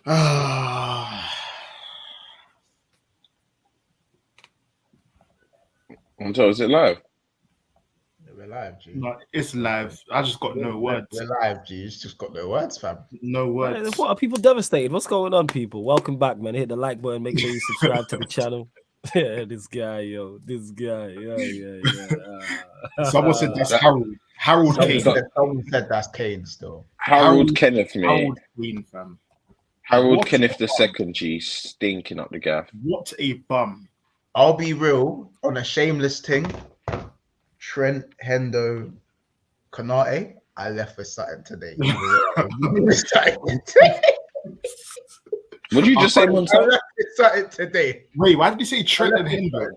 So is it live? We're live, G. No, it's live. I just got no words. We're live, G. It's just got no words, fam. No words. What are people devastated? What's going on, people? Welcome back, man. Hit the like button. Make sure you subscribe to the channel. Yeah, this guy, yo. This guy. Yeah. Someone said that's Harold. Harold Kane. Someone said that's Kane still. Harold Kenneth, mate. Harold Kane, fam. Harold What Kenneth II, G, stinking up the gaff. What a bum. I'll be real on a shameless thing. Trent, Hendo, Konate, I left for something today. What did you just say, Monty? I left for something today. Wait, why did you say Trent and Hendo?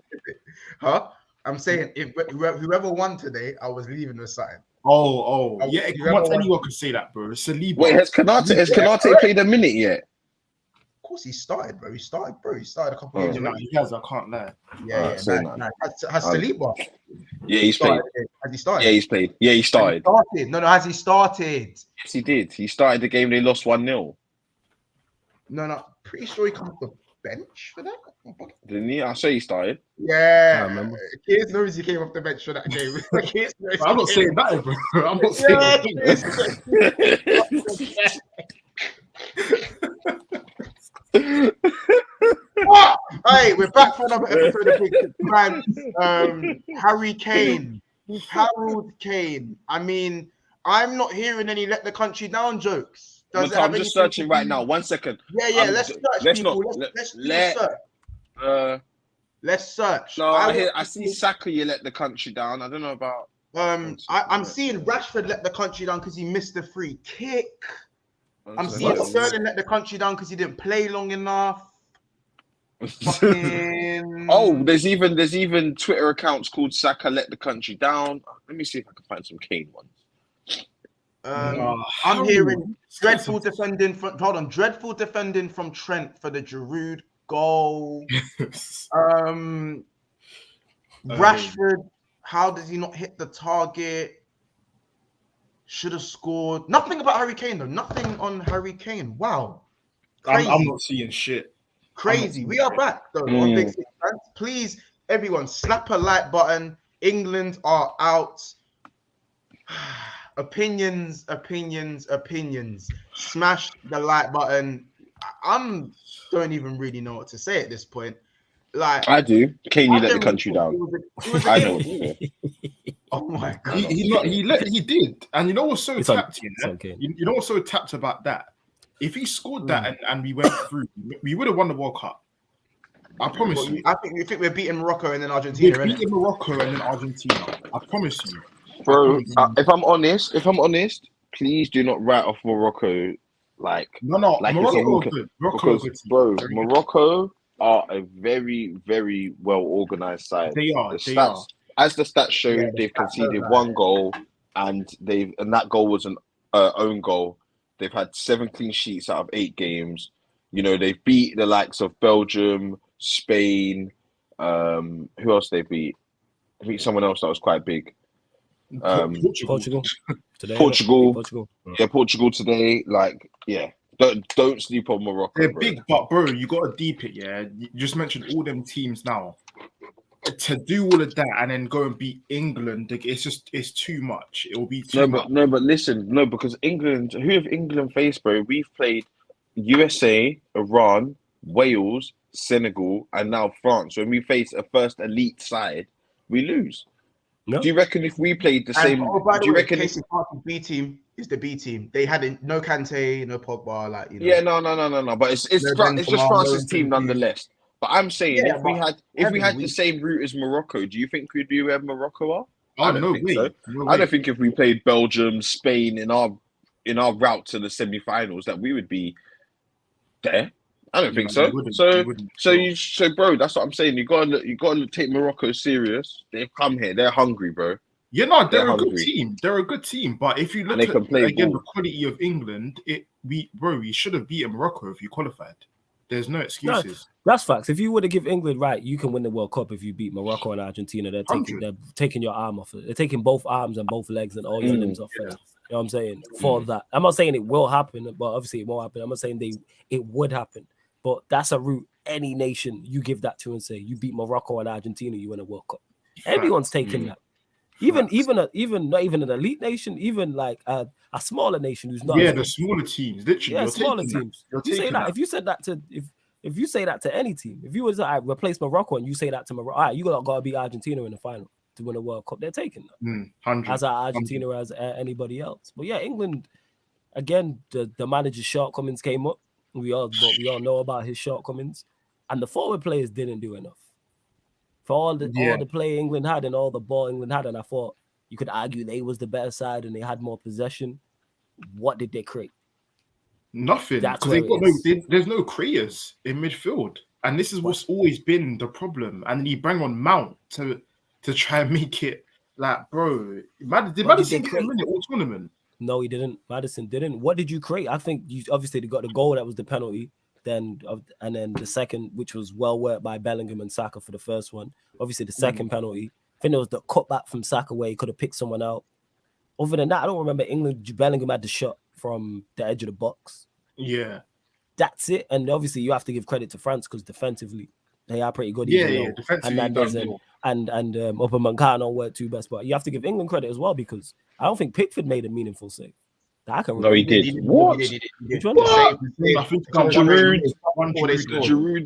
Huh? I'm saying if whoever won today, I was leaving with something. Oh. Yeah, anyone could say that, bro. Saliba. Wait, has Konate played a minute yet? Of course, he started, bro. He started a couple of years No, ago. he has. I can't lie. Yeah. Has Saliba? Yeah, he's played. Has he started? Yeah, he's played. Yeah, he started. No, has he started? Yes, he did. He started the game. They lost 1-0. No. Pretty sure he comes off the bench for that. Didn't he? I say he started. Yeah. I remember. Kears knows he came off the bench for that game. I'm not saying that, bro. I'm not saying What? Hey, we're back for another episode of Big Tip Man. Harry Kane. Harold Kane. I mean, I'm not hearing any let the country down jokes. I'm just searching right now. 1 second. Yeah. Let's search, people. Let's search. No, I see Saka. You let the country down. I don't know about. I'm seeing Rashford let the country down because he missed the free kick. I'm seeing Sterling let the country down because he didn't play long enough. Oh, there's even Twitter accounts called Saka let the country down. Let me see if I can find some Kane ones. I'm hearing dreadful defending from Trent for the Giroud goal. Rashford, how does he not hit the target? Should have scored. Nothing about Harry Kane though. Nothing on Harry Kane. Wow. I'm not seeing shit. Crazy. We are back though on Big Six Fans. Please, everyone, slap a like button. England are out. Opinions. Smash the like button. I don't even really know what to say at this point. Like I do. Kane, you let the country down. I know. Oh my god. He did. And you know what's so tapped? Okay. You know what's so tapped about that? If he scored that and we went through, we would have won the World Cup. I promise you. I think we're beating Morocco and then Argentina. We're beating Morocco and then Argentina. I promise you. Bro, if I'm honest, please do not write off Morocco like like Morocco good. Morocco are a very, very well organized side. They are. As the stats show, they've conceded one goal, and that goal was an own goal. They've had 7 clean sheets out of 8 games. You know, they've beat the likes of Belgium, Spain. Who else they beat? I think someone else that was quite big. Portugal today. Portugal. Yeah, Portugal today. Like, yeah. Don't sleep on Morocco. They're big, but bro, you gotta deep it, yeah. You just mentioned all them teams now. To do all of that and then go and beat England, it's too much. It will be too much. But listen, because England, who have England faced, bro? We've played USA, Iran, Wales, Senegal, and now France. When we face a first elite side, we lose. No. Do you reckon if we played the same? Do you reckon the B team is the B team? They had no Kante, no Pogba, like you know. Yeah, no. But it's just France's team nonetheless. But I'm saying if we had the same route as Morocco, do you think we'd be where Morocco are? I don't think so. I don't think if we played Belgium, Spain in our route to the semi-finals that we would be there. I don't think so. So, bro, that's what I'm saying. You gotta take Morocco serious. They've come here. They're hungry, bro. Yeah, no, they're a good team. They're a good team. But if you look at again the quality of England, we should have beaten Morocco if you qualified. There's no excuses. No, that's facts. If you were to give England you can win the World Cup if you beat Morocco and Argentina. They're taking your arm off it. They're taking both arms and both legs and all your limbs off it. You know what I'm saying? For that. I'm not saying it will happen, but obviously it won't happen. I'm not saying it would happen. But that's a route any nation you give that to and say you beat Morocco and Argentina, you win a World Cup. Everyone's taking that. Even not even an elite nation, even like a smaller nation who's not. Yeah, the smaller teams, literally. Smaller teams. You say that. If you said that to if you say that to any team, if you was replace Morocco and you say that to Morocco, you gotta beat Argentina in the final to win a World Cup. They're taking that. As Argentina as anybody else. But yeah, England again. The manager's shortcomings came up. We all know about his shortcomings, and the forward players didn't do enough. For all the play England had and all the ball England had, and I thought you could argue they was the better side and they had more possession. What did they create? Nothing. Because there's no creators in midfield, and this is what's always been the problem. And then you bring on Mount to try and make it like, bro. Did Madison get a minute all tournament? No, he didn't. Madison didn't. What did you create? I think you obviously got the goal that was the penalty. And then the second, which was well worked by Bellingham and Saka for the first one. Obviously, the second penalty. I think it was the cutback from Saka where he could have picked someone out. Other than that, I don't remember Bellingham had the shot from the edge of the box. Yeah. That's it. And obviously, you have to give credit to France because defensively, they are pretty good. Defensively. And that doesn't. And Upperman can't work too best. But you have to give England credit as well because I don't think Pickford made a meaningful save. No, he did. What? Which one? I think Giroud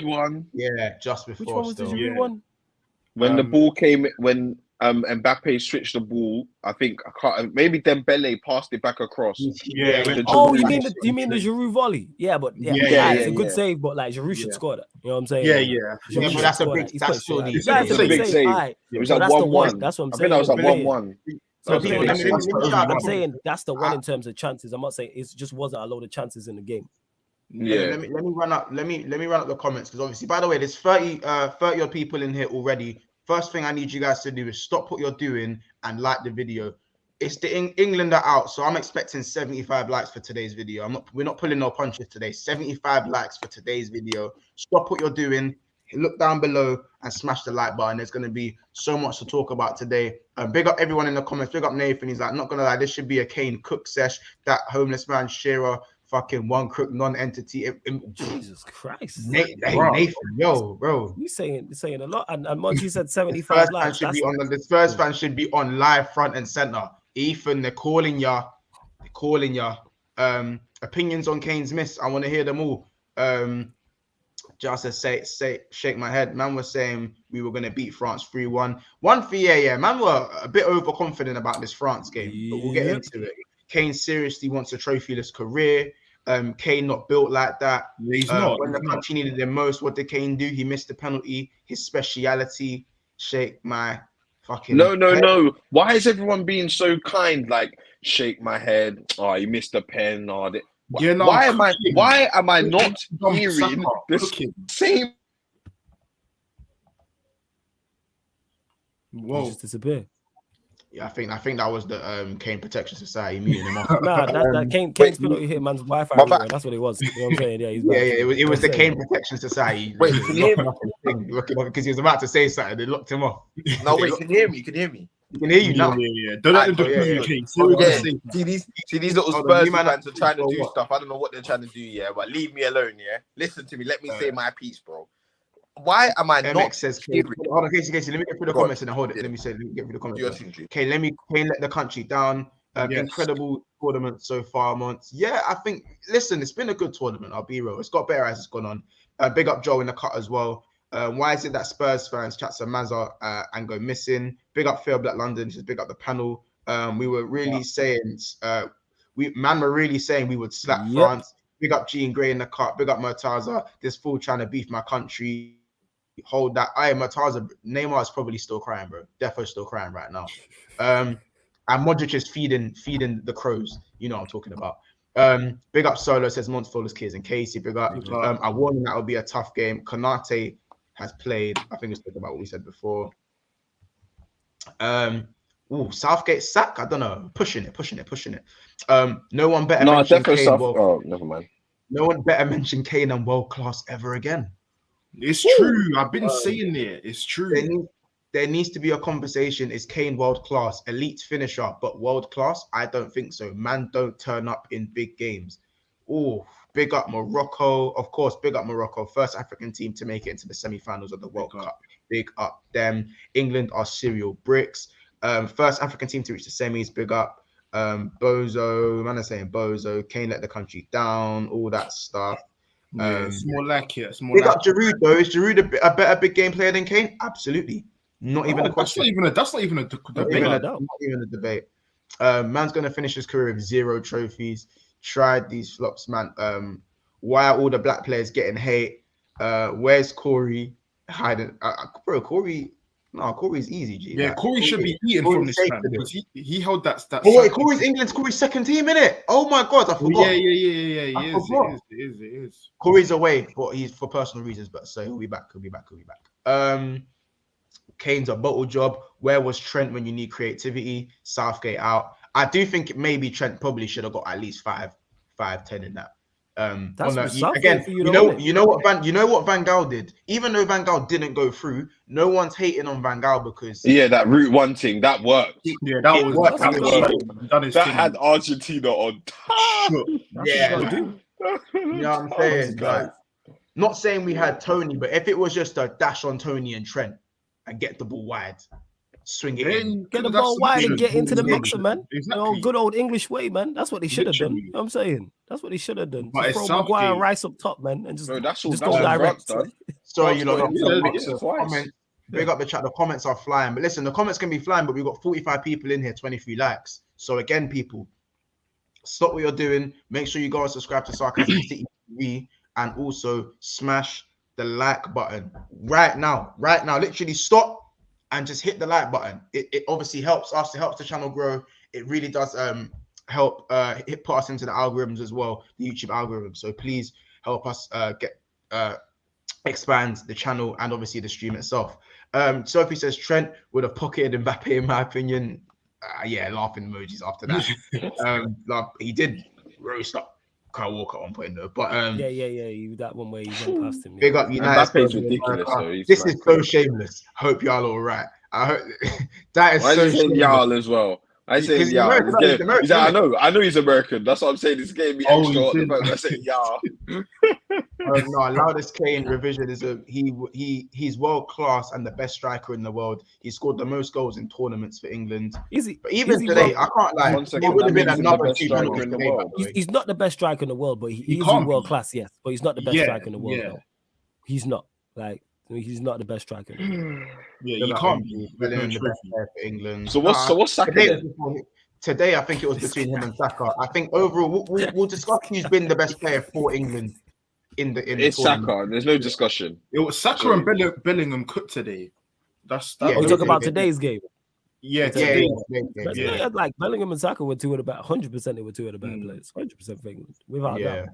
one. Yeah, just before. Which one was the Giroud one? When the ball came, when Mbappe switched the ball, I think maybe Dembele passed it back across. Yeah. You mean the Giroud volley? Yeah, but it's a good save, but like Giroud should score that. You know what I'm saying? Yeah, but that's a big save. It was at 1-1. That's what I'm saying. I think that was at 1-1. I'm saying that's the one in terms of chances. I'm not saying it just wasn't a load of chances in the game. Yeah. Let me run up the comments because obviously, by the way, there's 30 odd people in here already. First thing I need you guys to do is stop what you're doing and like the video. It's the England are out, so I'm expecting 75 likes for today's video. We're not pulling no punches today. 75 likes for today's video. Stop what you're doing. Look down below and smash the like button. There's going to be so much to talk about today. Big up everyone in the comments. Big up Nathan. He's like, not going to lie, this should be a Kane Cook sesh. That homeless man, Shearer, fucking one crook non-entity. Jesus Christ. Nathan, yo, bro. You're saying a lot. And Monty said 75 likes. The Spurs fan should be on live front and center. Ethan, they're calling ya. Opinions on Kane's miss. I want to hear them all. Just say, shake my head. Man was saying we were going to beat France 3-1. Man were a bit overconfident about this France game, but we'll get into it. Kane seriously wants a trophyless career. Kane not built like that. He's not. When the country needed him most, what did Kane do? He missed the penalty. His speciality, shake my fucking head. No. Why is everyone being so kind? Like, shake my head. Oh, you missed the pen. Oh, why am I not hearing the same? Whoa! Just disappear. Yeah, I think that was the Kane Protection Society muting him off. that Kane's penalty hit man's Wi-Fi. That's what it was. You know what I'm saying? It was the Kane Protection Society. Wait, can you hear me? Because he was about to say something. They locked him off. No, wait, can you hear me? You can hear you now. Yeah. Don't let them communicate. See these little Spurs fans are trying to do stuff. I don't know what they're trying to do, but leave me alone, Listen to me. Let me say my piece, bro. Why am I not? Says, hold on, Casey. Let me get through the comments and hold it. Let me get through the comments. Okay, Kane let the country down. Incredible tournament so far, Mons. Yeah, I think. Listen, it's been a good tournament. I'll be real. It's got better as it's gone on. Big up Joe in the cut as well. Why is it that Spurs fans chat some Mazza and go missing? Big up Phil Black London. Just big up the panel. We were really saying, we would slap France. Big up Jean Gray in the cut. Big up Murtaza. This fool trying to beef my country. Hold that. Murtaza. Neymar is probably still crying, bro. Defo's still crying right now. And Modric is feeding the crows. You know what I'm talking about. Big up Solo says Montefiore kids and Casey. Big up. I warn that will be a tough game. Konate has played. I think it's talking about what we said before. Southgate sack. I don't know. Pushing it. No one better mention Kane. Never mind. No one better mention Kane and world class ever again. It's true. I've been saying it. It's true. there needs to be a conversation. Is Kane world class, elite finisher, but world class? I don't think so. Man, don't turn up in big games. Oh, big up Morocco, of course. Big up Morocco, first African team to make it into the semi-finals of the World Cup. Big up them. England are serial bricks. First African team to reach the semis. Big up. Bozo, man, I'm saying Bozo. Kane let the country down. All that stuff. It's more like it. Big up Giroud though. Is Giroud a better big game player than Kane? Absolutely. Not even a question. That's not even a debate. Not even a debate. Man's gonna finish his career with 0 trophies. Tried these flops, man. Why are all the black players getting hate? Where's Corey hiding? Bro, Corey's easy, G. Yeah, Corey should be eaten from this man because he held that. Oh wait, Corey's second team, innit? Oh my god, I forgot. Yeah. It is. Corey's away, but he's for personal reasons. But so he'll be back. Kane's a bottle job. Where was Trent when you need creativity? Southgate out. I do think maybe Trent probably should have got at least 5, 10 in that. You know what Van Gaal did. Even though Van Gaal didn't go through, no one's hating on Van Gaal because that Route 1 thing that worked. Yeah, that worked. That had Argentina on. Yeah, you know what I'm saying. Like, not saying we had Tony, but if it was just a dash on Tony and Trent and get the ball wide, swing it in, get the ball wide and get into the mixer, man. Exactly. Good old English way, man. That's what they should have done. You know what I'm saying? That's what they should have done. But throw Maguire and Rice up top, man, and just go direct. Sorry, comment. Big up the chat. The comments are flying. But listen, the comments can be flying, but we've got 45 people in here, 23 likes. So again, people, stop what you're doing. Make sure you go and subscribe to Sarcasm City TV and also smash the like button right now. Literally stop and just hit the like button. It obviously helps us. It helps the channel grow. It really does help put us into the algorithms as well, the YouTube algorithm. So please help us expand the channel and obviously the stream itself. Sophie says Trent would have pocketed Mbappe in my opinion. Laughing emojis after that. He did roast up Kyle Walker at one point though, but that one where he went past him. Big up United. Mbappe's ridiculous. So this is so shameless. Hope y'all all right. I hope that is. Why so shameless. Y'all as well. I say y'all. I know he's American. That's what I'm saying. This gave me extra. I said y'all. No, loudest Kane revision is he's world class and the best striker in the world. He scored the most goals in tournaments for England. But even today, I can't lie. It would have been another 200 in the world. He's not the best striker in the world, but he's world class, yes. But he's not the best striker in the world. No. He's not. He's not the best striker. You can't be the best player for England. So what's Saka? Today, I think it was between him and Saka. I think overall, we'll discuss who's been the best player for England in the It's Saka. There's no discussion. It was Saka and Bellingham cooked today. You talk about today's game. Yeah, like Bellingham and Saka were 2 of the best. 100%, they were 2 of the better players. 100% for England, without doubt.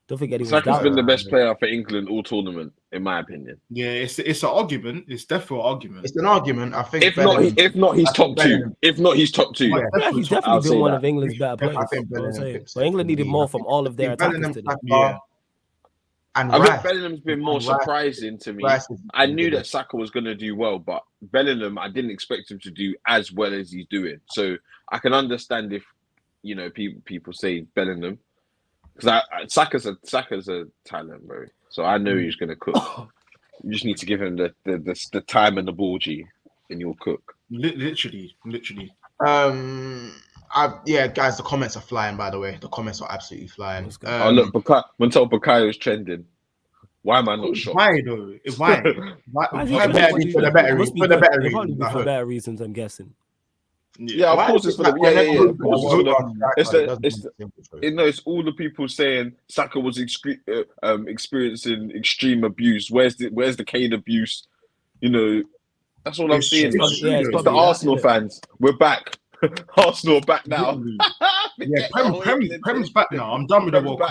Don't think anyone's Saka's been the best player for England all tournament, in my opinion. Yeah, it's an argument. It's definitely an argument. It's an argument. I think. If not, he's top 2. If not, he's top 2. Yeah, he's definitely been one of England's better players. I think but England needed more from all of their attackers today. And I think Bellingham's been more surprising to me. I knew that Saka was going to do well, but Bellingham, I didn't expect him to do as well as he's doing. So I can understand if people say Bellingham. Because Saka's a talent, bro. So I know he's gonna cook. You just need to give him the time and the ball, G, and you'll cook. Literally. Guys, the comments are flying. By the way, the comments are absolutely flying. Look, Montel Bakayo's trending. Why am I not shocked? Why though? Why? For the better reasons, I'm guessing. Yeah, of course it's for them. It's all the people saying Saka was experiencing extreme abuse. Where's the Kane abuse? That's all I'm seeing. It's the Arsenal fans. We're back. Arsenal back now. Prem's back now. I'm done with the World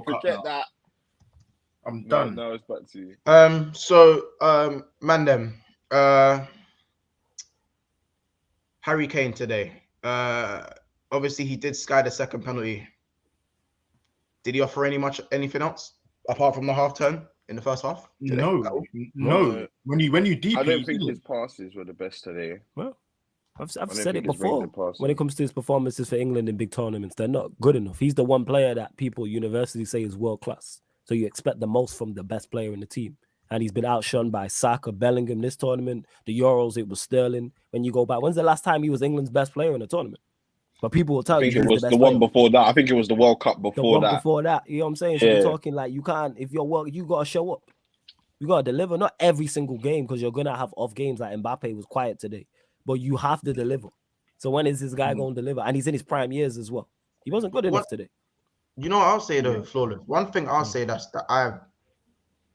Cup. Forget that. I'm done. No, it's back to you. Mandem. Harry Kane today. Obviously, he did sky the second penalty. Did he offer anything else apart from the half turn in the first half? No. When you deeply, I don't think his passes were the best today. Well, I've said it before. When it comes to his performances for England in big tournaments, they're not good enough. He's the one player that people universally say is world class. So you expect the most from the best player in the team. And he's been outshone by Saka, Bellingham this tournament. The Euros, it was Sterling. When you go back, when's the last time he was England's best player in a tournament? But people will tell you it was the one before that. I think it was the World Cup before that. Before that, you know what I'm saying? So you're talking like you can't, if you're work, you gotta show up. You gotta deliver, not every single game, because you're gonna have off games. Like Mbappe was quiet today, but you have to deliver. So when is this guy going to deliver? And he's in his prime years as well. He wasn't good enough today. You know what I'll say though, Flawless. One thing I'll say that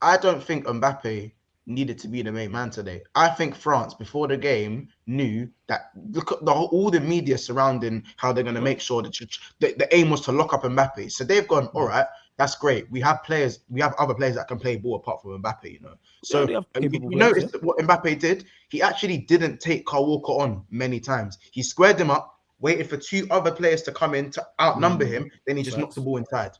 I don't think Mbappe needed to be the main man today. I think France before the game knew that. Look at all the media surrounding how they're going to make sure that the aim was to lock up Mbappe. So they've gone, all right, that's great. We have other players that can play ball apart from Mbappe, you know. So you notice what Mbappe did. He actually didn't take Kyle Walker on many times. He squared him up, waited for two other players to come in to outnumber him. Then he just knocked the ball inside.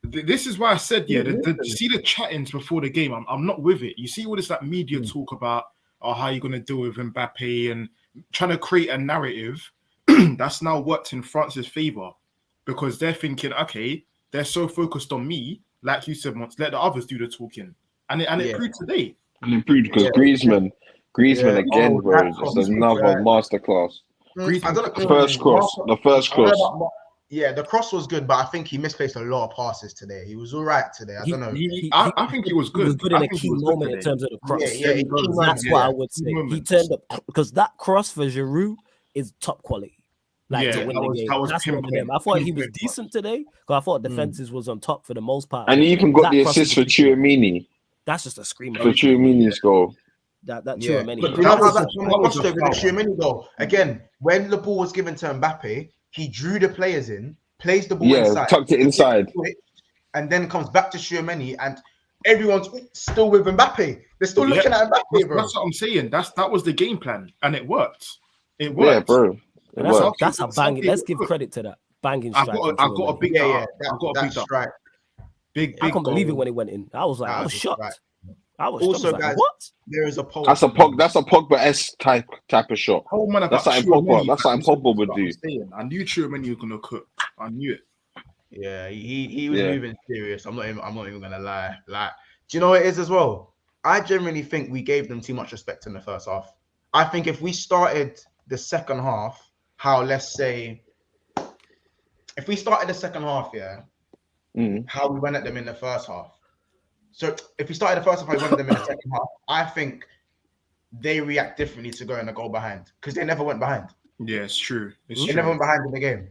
This is why I said, you see the chattings before the game. I'm not with it. You see all this media talk about how you're going to deal with Mbappe and trying to create a narrative that's now worked in France's favor because they're thinking, okay, they're so focused on me, like you said once, let the others do the talking. And it proved today. And it proved because Griezmann again, bro, it's another masterclass. The first cross. Yeah, the cross was good, but I think he misplaced a lot of passes today. He was all right today. I don't know. I think he was good. He was good in a key moment in terms of the cross. That's what I would say. He turned up because that cross for Giroud is top quality. To win the game. That's one of them. I thought he was decent today because I thought defenses was on top for the most part. And he even got the assist for Tchouaméni. That's just a screamer. For Tchouaméni's goal. That Tchouaméni. But you know how that Tchouaméni goal? Again, when the ball was given to Mbappe, he drew the players in, plays the ball inside, tucked it inside, and then comes back to Tchouaméni, and everyone's still with Mbappe. They're still looking at Mbappe, bro. That's what I'm saying. That was the game plan, and it worked. It worked, yeah, bro. That's a banging. Let's give credit to that banging strike. I got a big I got a big strike. Big. I can't believe it when it went in. I was shocked. Right. I was also, like, guys, what? There is a poll. That's a Pogba-esque type of shot. That's something Pogba would do. I knew Tchouaméni was gonna cook. I knew it. Yeah, he was moving serious. I'm not even gonna lie. Like, do you know what it is as well? I generally think we gave them too much respect in the first half. I think if we started the second half, how we started the second half, how we went at them in the first half. So if we started the first half, we went at them in the second half. I think they react differently to going a goal behind because they never went behind. Yeah, it's true. They never went behind in the game.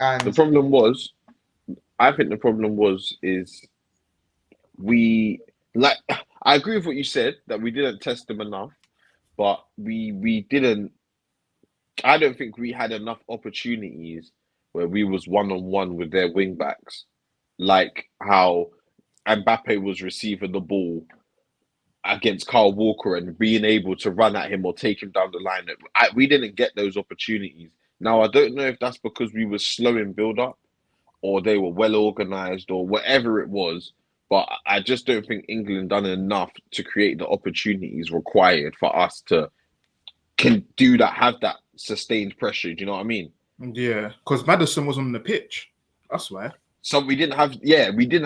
And the problem was, I agree with what you said that we didn't test them enough, but we didn't. I don't think we had enough opportunities where we was 1-on-1 with their wing backs, like how Mbappe was receiving the ball against Kyle Walker and being able to run at him or take him down the line. We didn't get those opportunities. Now, I don't know if that's because we were slow in build-up or they were well-organised or whatever it was, but I just don't think England done enough to create the opportunities required for us to have that sustained pressure. Do you know what I mean? Yeah, because Maddison was on the pitch. That's why. So we didn't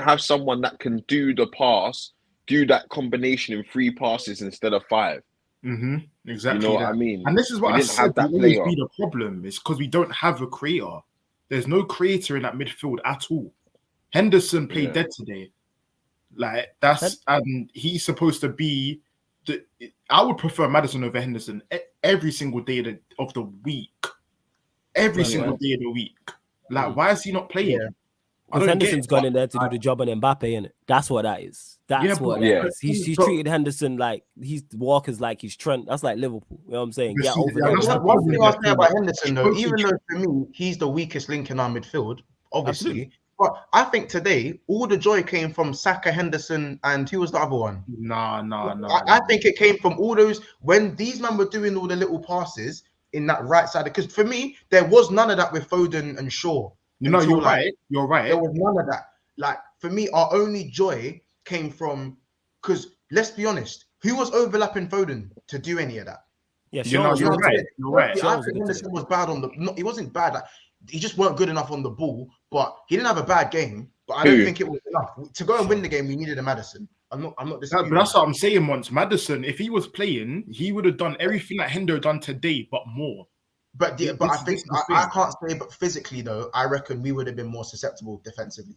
have someone that can do the pass, do that combination in 3 passes instead of 5. Exactly. You know what I mean? And this is what I said will always be the problem. It's because we don't have a creator. There's no creator in that midfield at all. Henderson played dead today. Like he's supposed to be. I would prefer Maddison over Henderson every single day of the week. Every single day of the week. Like, why is he not playing? Yeah. Because Henderson's gone in there to do the job on Mbappe, innit? That's what that is. That's what that is. He's treated Henderson like Walker's like he's Trent. That's like Liverpool. You know what I'm saying? Yeah, over there. One thing I'll say about Henderson, though, even though for me, he's the weakest link in our midfield, obviously. Absolutely. But I think today, all the joy came from Saka, Henderson, and who was the other one? No. I think it came from all those, when these men were doing all the little passes in that right side. Because for me, there was none of that with Foden and Shaw. You're right. There was none of that. Like, for me, our only joy came from, because let's be honest, who was overlapping Foden to do any of that? Yeah, sure. You're right. I think Henderson was bad on he wasn't bad. Like, he just weren't good enough on the ball, but he didn't have a bad game. But I don't think it was enough to go and win the game. We needed a Madison. I'm not disputing. But that's what I'm saying. Once Madison, if he was playing, he would have done everything that Hendo done today, but more. But I think I can't say. But physically, though, I reckon we would have been more susceptible defensively.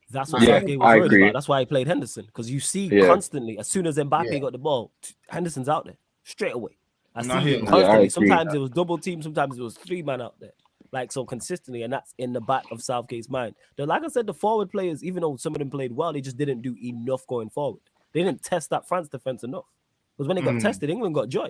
That's what Southgate was worried about. That's why he played Henderson, because you see constantly, as soon as Mbappe got the ball, Henderson's out there straight away. I see it constantly. Sometimes it was double team, sometimes it was 3 man out there. Like, so consistently, and that's in the back of Southgate's mind. Like I said, the forward players, even though some of them played well, they just didn't do enough going forward. They didn't test that France defense enough. Because when they got tested, England got joy.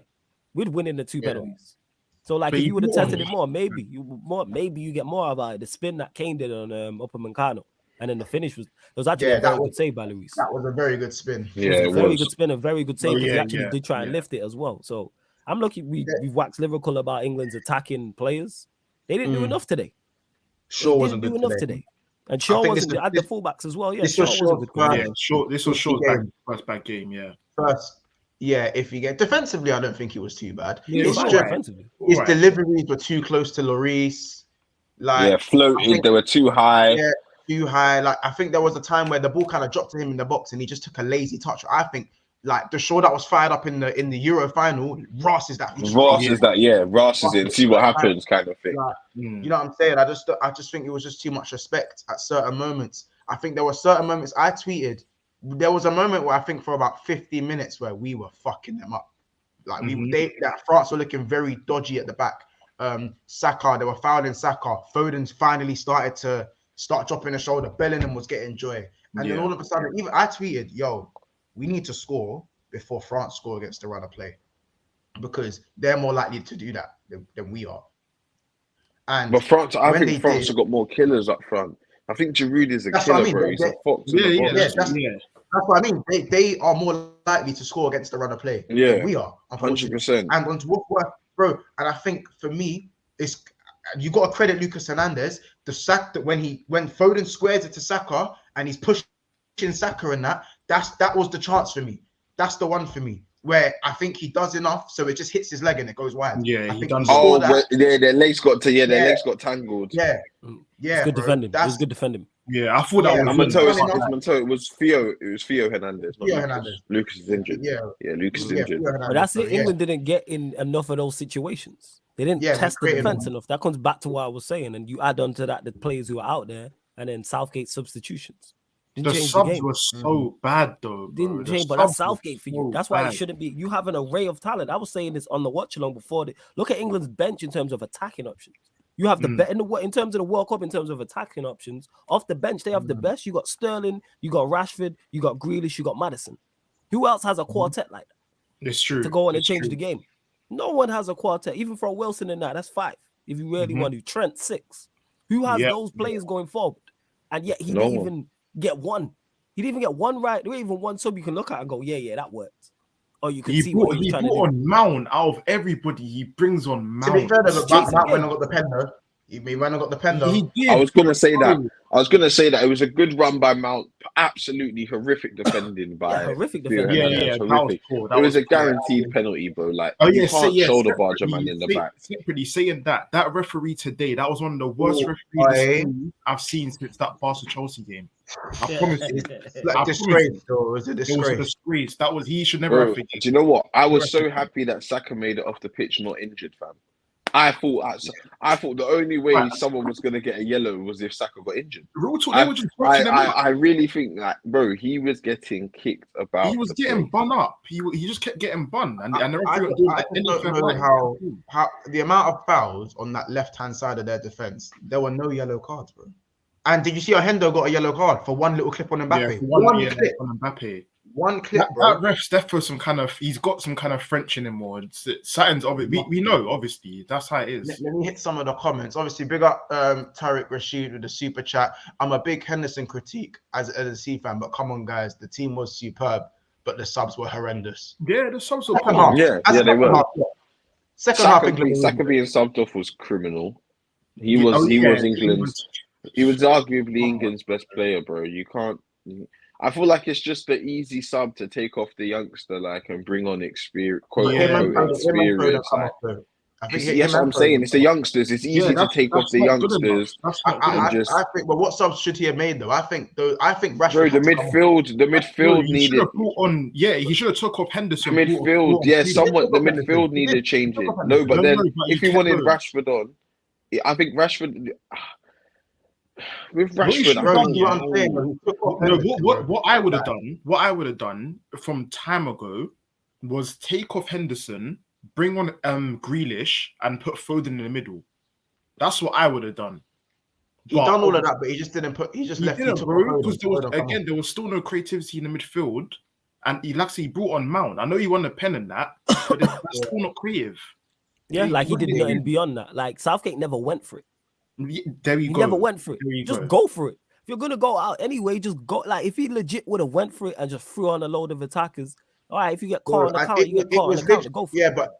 We'd win in the 2 penalties. So, like, if you would have tested it more, maybe you get more about it. The spin that Kane did on Upamecano, and then the finish was actually a very good save by Luis. That was a very good spin. Yeah, it was a very good spin, a very good save. He actually did try and lift it as well. So I'm lucky we've waxed lyrical about England's attacking players. They didn't do enough today. Shaw wasn't good enough today. And Shaw wasn't good. Had the fullbacks as well. Yeah, this was Shaw's first bad game. Yeah. First, if you get defensively, I don't think it was too bad. His deliveries were too close to Lloris. Like, floated. They were too high. Yeah, too high. Like, I think there was a time where the ball kind of dropped to him in the box, and he just took a lazy touch. I think. Like the Shaw that was fired up in the Euro final, Ross is that. Ross is in. See what happens, kind of thing. Like, you know what I'm saying? I just think it was just too much respect at certain moments. I think there were certain moments I tweeted. There was a moment where I think for about 15 minutes where we were fucking them up. Like France were looking very dodgy at the back. Saka, they were fouling Saka. Foden's finally started to dropping the shoulder. Bellingham was getting joy, and then all of a sudden, even I tweeted, "Yo, we need to score before France score against the run of play, because they're more likely to do that than we are." But France, I think France have got more killers up front. I think Giroud is a killer, bro. He's a fox. That's what I mean. They are more likely to score against the run of play than we are, 100%. And on top of bro, and I think for me, it's you got to credit Lucas Hernandez. The sack that when Foden squares it to Saka and he's pushing Saka and that was the chance for me. That's the one for me where I think he does enough, so it just hits his leg and it goes wide. Yeah, I think their legs got tangled. Yeah. It's good defending. It was good defending. Yeah, I thought that was it was Theo. It was Theo Hernandez. Lucas is injured. Lucas is injured. But that's it. England didn't get in enough of those situations. They didn't test the defense enough. That comes back to what I was saying, and you add on to that the players who are out there, and then Southgate substitutions. The subs were so bad, though. Didn't change, but that's Southgate for you. That's why it shouldn't be. You have an array of talent. I was saying this on the watch along before. Look at England's bench in terms of attacking options. You have the best in terms of the World Cup, in terms of attacking options. Off the bench, they have the best. You got Sterling, you got Rashford, you got Grealish, you got Maddison. Who else has a quartet like that? It's true. To go on and change the game. No one has a quartet. Even for Wilson in that's 5. If you really want to. Trent 6. Who has those players going forward? And yet he didn't even get one. He didn't even get one right. There ain't even one sub you can look at and go, yeah, that works. Or you can see what he's trying to do. He brought on Mount out of everybody. He brings on Mount. To be fair, Mount went and got the pen though. He went and got the pen though. He did. I was going to say that. It was a good run by Mount. Absolutely horrific defending by. Horrific defending. Horrific. It was a guaranteed penalty, bro. Like, you can't shoulder barge a man in the back. Simply saying that referee today, that was one of the worst referees I've seen since that Barca-Chelsea game. I promise you. Disgrace, though. It was a disgrace. It was a disgrace. He should never have. Do you know what? I was so happy that Saka made it off the pitch not injured, fam. I thought the only way someone was going to get a yellow was if Saka got injured. I really think that, bro, he was getting kicked about. He was getting bun up. He just kept getting bun. And I don't know how the amount of fouls on that left-hand side of their defense, there were no yellow cards, bro. And did you see how Hendo got a yellow card for one little clip on Mbappe? One clip on Mbappe. One clip, that ref's definitely some kind of. He's got some kind of French in him, or signs of it. We know, obviously, that's how it is. Let me hit some of the comments. Obviously, big up Tariq Rashid with the super chat. I'm a big Henderson critique as a C fan, but come on, guys, the team was superb, but the subs were horrendous. Yeah, the subs were they were. Second half, Saka being subbed off was criminal. He was England's. He was arguably England's best player, bro. You can't. I feel like it's just the easy sub to take off the youngster, like, and bring on experience, experience. Like, yes, I'm saying it's the youngsters. It's easy to take off the youngsters. I think. But what subs should he have made though? I think Rashford. Bro, the midfield needed. He should have took off Henderson. The midfield needed changing. No, but then if he wanted Rashford on, I think Rashford. With Rashford, what I would have done from time ago was take off Henderson, bring on Grealish, and put Foden in the middle. That's what I would have done. He done all of that, but he just didn't put. He just left. Because there was still no creativity in the midfield, and he brought on Mount. I know he won the pen in that, but that's still not creative. Yeah, like he did nothing beyond that. Like Southgate never went for it. There you go. He never went for it. Just go for it. If you're gonna go out anyway, just go. Like if he legit would have went for it and just threw on a load of attackers. All right, if you get caught on the counter, you get caught on the counter. Go for it. Yeah, but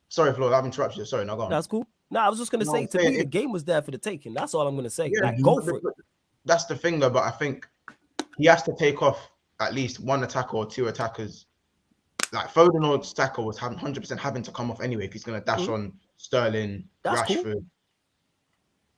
sorry, Flo, I've interrupted you. Sorry, no, go on. That's cool. No, I was just gonna say to me, the game was there for the taking. That's all I'm gonna say. Yeah, like, go for it. That's the thing, though. But I think he has to take off at least one attacker or two attackers. Like Foden or Saka was 100% having to come off anyway if he's gonna dash on Sterling, Rashford,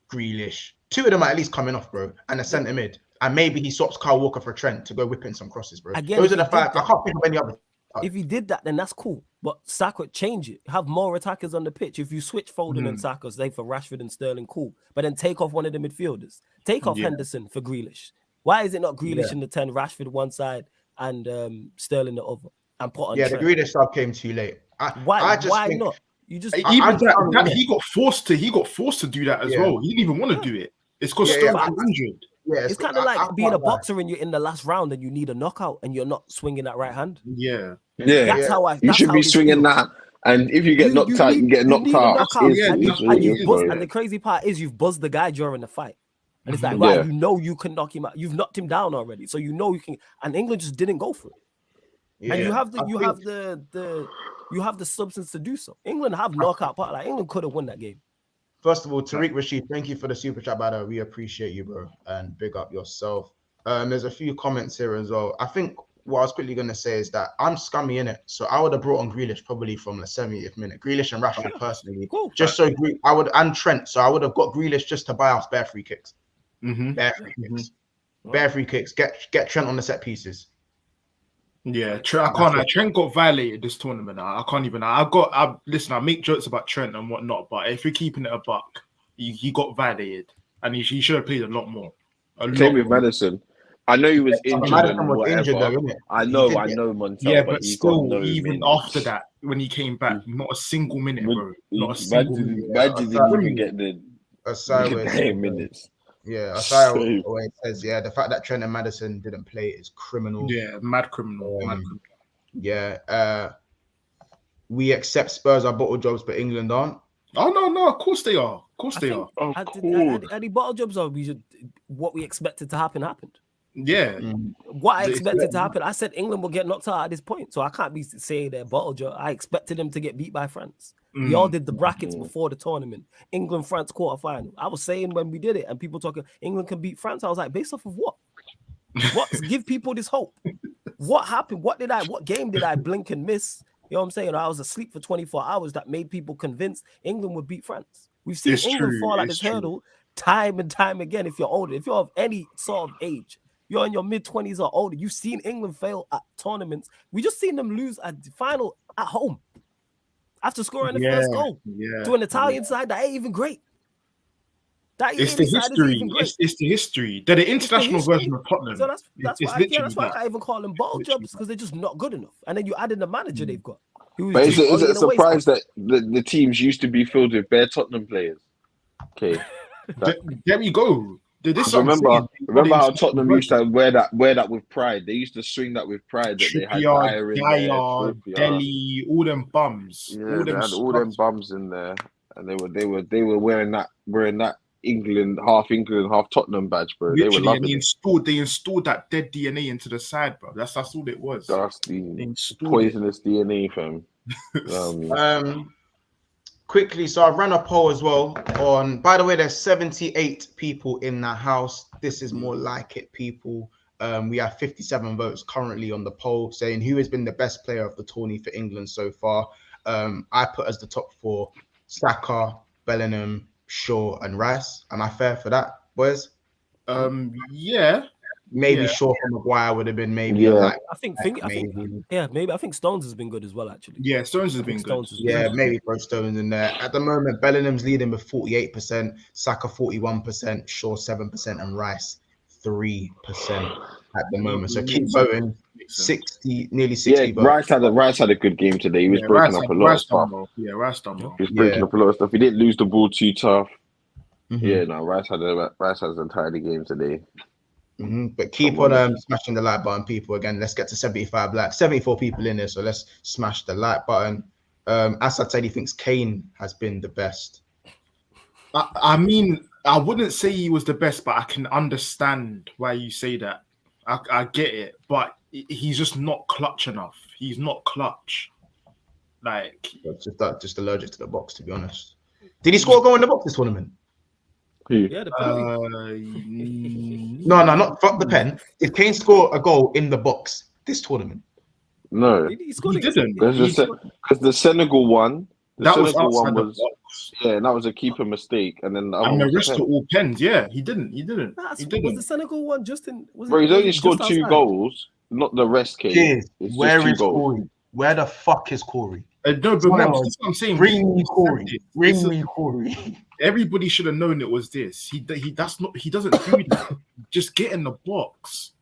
Grealish. Two of them are at least coming off, bro, and a centre mid. And maybe he swaps Kyle Walker for Trent to go whipping some crosses, bro. Again, those are the five. I can't think of any other. If he did that, then that's cool. But Saka, change it. Have more attackers on the pitch. If you switch Foden and Saka, say for Rashford and Sterling, cool. But then take off one of the midfielders. Take off Henderson for Grealish. Why is it not Grealish in the 10, Rashford one side, and Sterling the other? And put on Trent? The Grealish sub came too late. Why not? You just he got forced to do that as well. He didn't even want to do it. It's because Sterling was injured. Yeah, it's kind of like being a boxer and you're in the last round and you need a knockout and you're not swinging that right hand. That's how I. You should be swinging that, and if you get knocked out, you get knocked out. And the crazy part is you've buzzed the guy during the fight, and it's like, right, you can knock him out. You've knocked him down already, so you can. And England just didn't go for it. And you have the substance to do so. England have knockout part. Like England could have won that game. First of all, Tariq Rashid, thank you for the super chat, brother. We appreciate you, bro, and big up yourself. There's a few comments here as well. I think what I was quickly going to say is that I'm scummy in it, so I would have brought on Grealish probably from the 70th minute. Grealish and Rashford personally, just so I would, and Trent. So I would have got Grealish just to buy out bare free kicks, bare free kicks. Get Trent on the set pieces. Yeah, Trent got violated this tournament. I can't even. Listen, I make jokes about Trent and whatnot, but if you're keeping it a buck, he got violated, and he should have played a lot more. Same with Madison. I know he was injured. Madison was injured, though, isn't it? I know, Montel. Yeah, but still, even after that, when he came back, not a single minute, bro. Not a single minute. Imagine didn't even get the minutes. Yeah, Asai always says, the fact that Trent and Madison didn't play is criminal. Yeah, mad criminal. Yeah. We accept Spurs are bottle jobs, but England aren't. Oh, no, of course they are. Of course they are. The bottle jobs are what we expected to happen happened. Yeah. What I expected to happen, I said England will get knocked out at this point. So I can't be saying they're bottle job. I expected them to get beat by France. We all did the brackets before the tournament. England, France quarterfinal. I was saying when we did it and people talking England can beat France. I was like, based off of what? What give people this hope? What happened? What game did I blink and miss? You know what I'm saying? I was asleep for 24 hours that made people convinced England would beat France. We've seen England fall at this hurdle time and time again. If you're older, if you're of any sort of age, you're in your mid-20s or older, you've seen England fail at tournaments. We just seen them lose at the final at home after scoring the first goal to an Italian side that ain't even great. It's the history. It's the history. They're the international version of Tottenham. So that's why I can't even call them bottle jobs because they're just not good enough. And then you add in the manager they've got. But is it a surprise that the teams used to be filled with bare Tottenham players? Okay. There we go. Remember how Tottenham used to wear that with pride. They used to swing that with pride. That they had Dyer, Delhi, all them bums. Yeah, they had all them bums in there, and they were wearing that England, half Tottenham badge, bro. Literally, they were loving they installed that dead DNA into the side, bro. That's all it was. That's the poisonous DNA, fam. Quickly, so I ran a poll as well on, by the way, there's 78 people in the house. This is more like it, people. We have 57 votes currently on the poll saying who has been the best player of the tourney for England so far. I put as the top 4 Saka, Bellingham, Shaw, and Rice. Am I fair for that, boys? Yeah. Maybe Shaw for Maguire would have been maybe I think Stones has been good as well, actually. Yeah, Stones has been good. Maybe throw Stones in there. At the moment, Bellingham's leading with 48%, Saka 41%, Shaw 7%, and Rice 3% at the moment. So keep voting. 60, nearly 60 votes. Rice had a good game today. He was breaking up a lot of stuff. Rice done well. He was breaking up a lot of stuff. He didn't lose the ball too tough. Rice had his entire game today. But keep on smashing the like button, people. Again, let's get to 75 likes. 74 people in there, so let's smash the like button. Asad said he thinks Kane has been the best. I mean, I wouldn't say he was the best, but I can understand why you say that. I get it, but he's just not clutch enough. He's not clutch. Like, just allergic to the box, to be honest. Did he score a goal in the box this tournament? Yeah, the No, not fuck the pen. Did Kane score a goal in the box this tournament? No, he didn't. Because the Senegal one, that was outside the box. Yeah, and that was a keeper mistake, and then the rest are all pens. Yeah, he didn't. Was the Senegal one just in? Bro, he's only scored 2 goals, not the rest. Kane. Where is Corey? Where the fuck is Corey? No, but man, that's what I'm saying. Bring me Corey. Everybody should have known it was this. He doesn't do that. Just get in the box.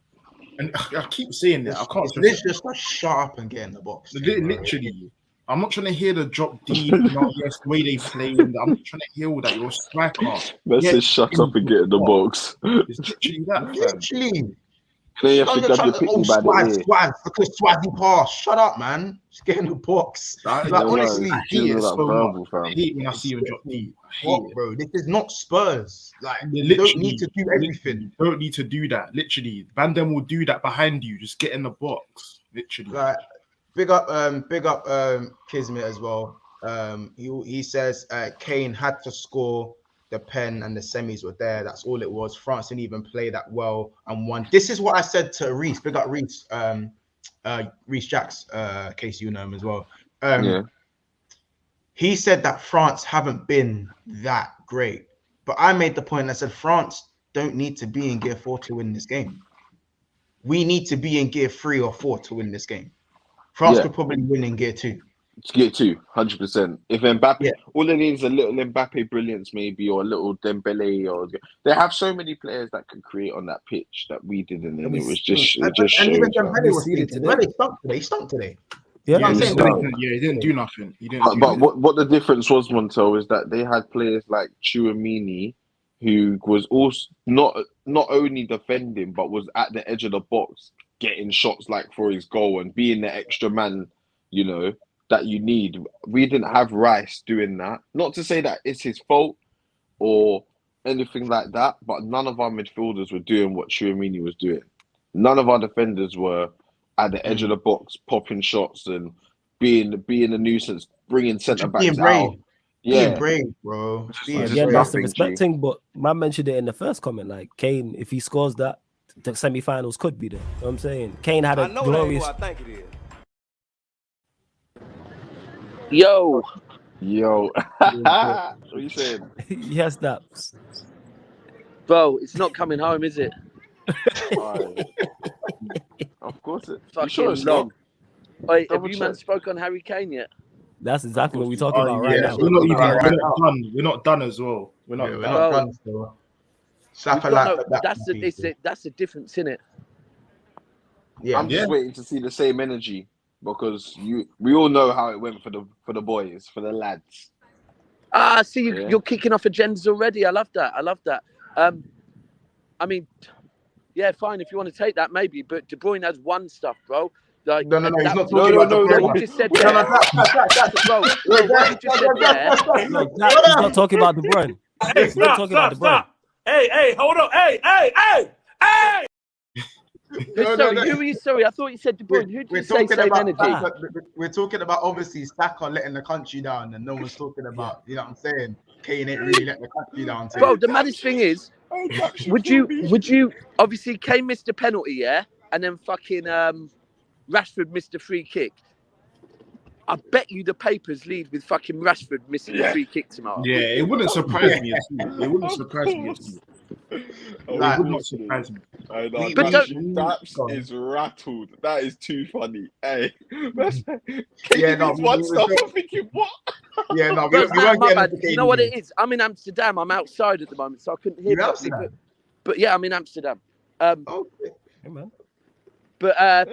And I keep saying that. I can't. Let's just shut up and get in the box. Literally. I'm not trying to hear the drop deep, the way they play. I'm not trying to hear all that. You're a striker. Let's just shut up and get in the box. It's literally that. Literally. Then you have to grab your picky by the ear. Look at Swazzy pass. Shut up, man. Just get in the box. Honestly, I hate it so much. I hate when I see him drop deep. Bro, this is not Spurs. Like, you don't need to do everything. You don't need to do that. Literally, Van Dam will do that behind you. Just get in the box. Literally. Like, big up, Kismet as well. He says Kane had to score. The pen and the semis were there. That's all it was. France didn't even play that well and won. This is what I said to Reese. Big up Reese. Reese Jacks, case you know him as well. He said that France haven't been that great. But I made the point. I said France don't need to be in gear 4 to win this game. We need to be in gear 3 or 4 to win this game. France could probably win in gear 2. It's gear 2, 100%. If Mbappe, all they need is a little Mbappe brilliance, maybe, or a little Dembele, or they have so many players that could create on that pitch that we didn't, and it was just. And even Dembele was today. He stunk today. Yeah, he didn't do nothing. But what the difference was, Montel, is that they had players like Tchouaméni, who was also not only defending, but was at the edge of the box, getting shots like for his goal and being the extra man, that you need. We didn't have Rice doing that. Not to say that it's his fault or anything like that, but none of our midfielders were doing what Tchouaméni was doing. None of our defenders were at the edge of the box, popping shots and being a nuisance, bringing centre backs out. Being brave, bro. Again, that's the respecting. But man mentioned it in the first comment. Like Kane, if he scores that, the semi-finals could be there. You know what I'm saying? Kane had a glorious. I think it is. Yo. What you saying? Yes, Daps. Bro, it's not coming home, is it? Of course it. Fucking long. Wait, have you man spoke on Harry Kane yet? That's exactly what we're talking about right now. We're not done as well. We're not done. That's the difference, innit? Yeah, I'm just waiting to see the same energy. Because we all know how it went for the boys, for the lads. See, you're kicking off agendas already. I love that. I mean, yeah, fine if you want to take that, maybe. But De Bruyne has won stuff, bro. Like, no, he's not talking about De Bruyne. What you just said there, bro. What you just said there. He's not talking about De Bruyne. Hey, stop. Hey, hold on. Hey. Who are you? Sorry, I thought you said De Bruyne. Who did you say same energy? We're talking about obviously Saka letting the country down, and no one's talking about, you know what I'm saying? Kane ain't really letting the country down. Bro, the maddest thing is, Would you? Obviously, Kane missed a penalty, yeah, and then fucking Rashford missed a free kick. I bet you the papers lead with fucking Rashford missing a free kick tomorrow. Yeah, it wouldn't surprise me at all. It wouldn't surprise me at all. It would not surprise me. I know, that is rattled. That is too funny. Hey, one stuff. I'm thinking, what? Yeah, no, you know what it is? I'm in Amsterdam. I'm outside at the moment, so I couldn't hear properly. But yeah, I'm in Amsterdam. Okay. Hey, man. But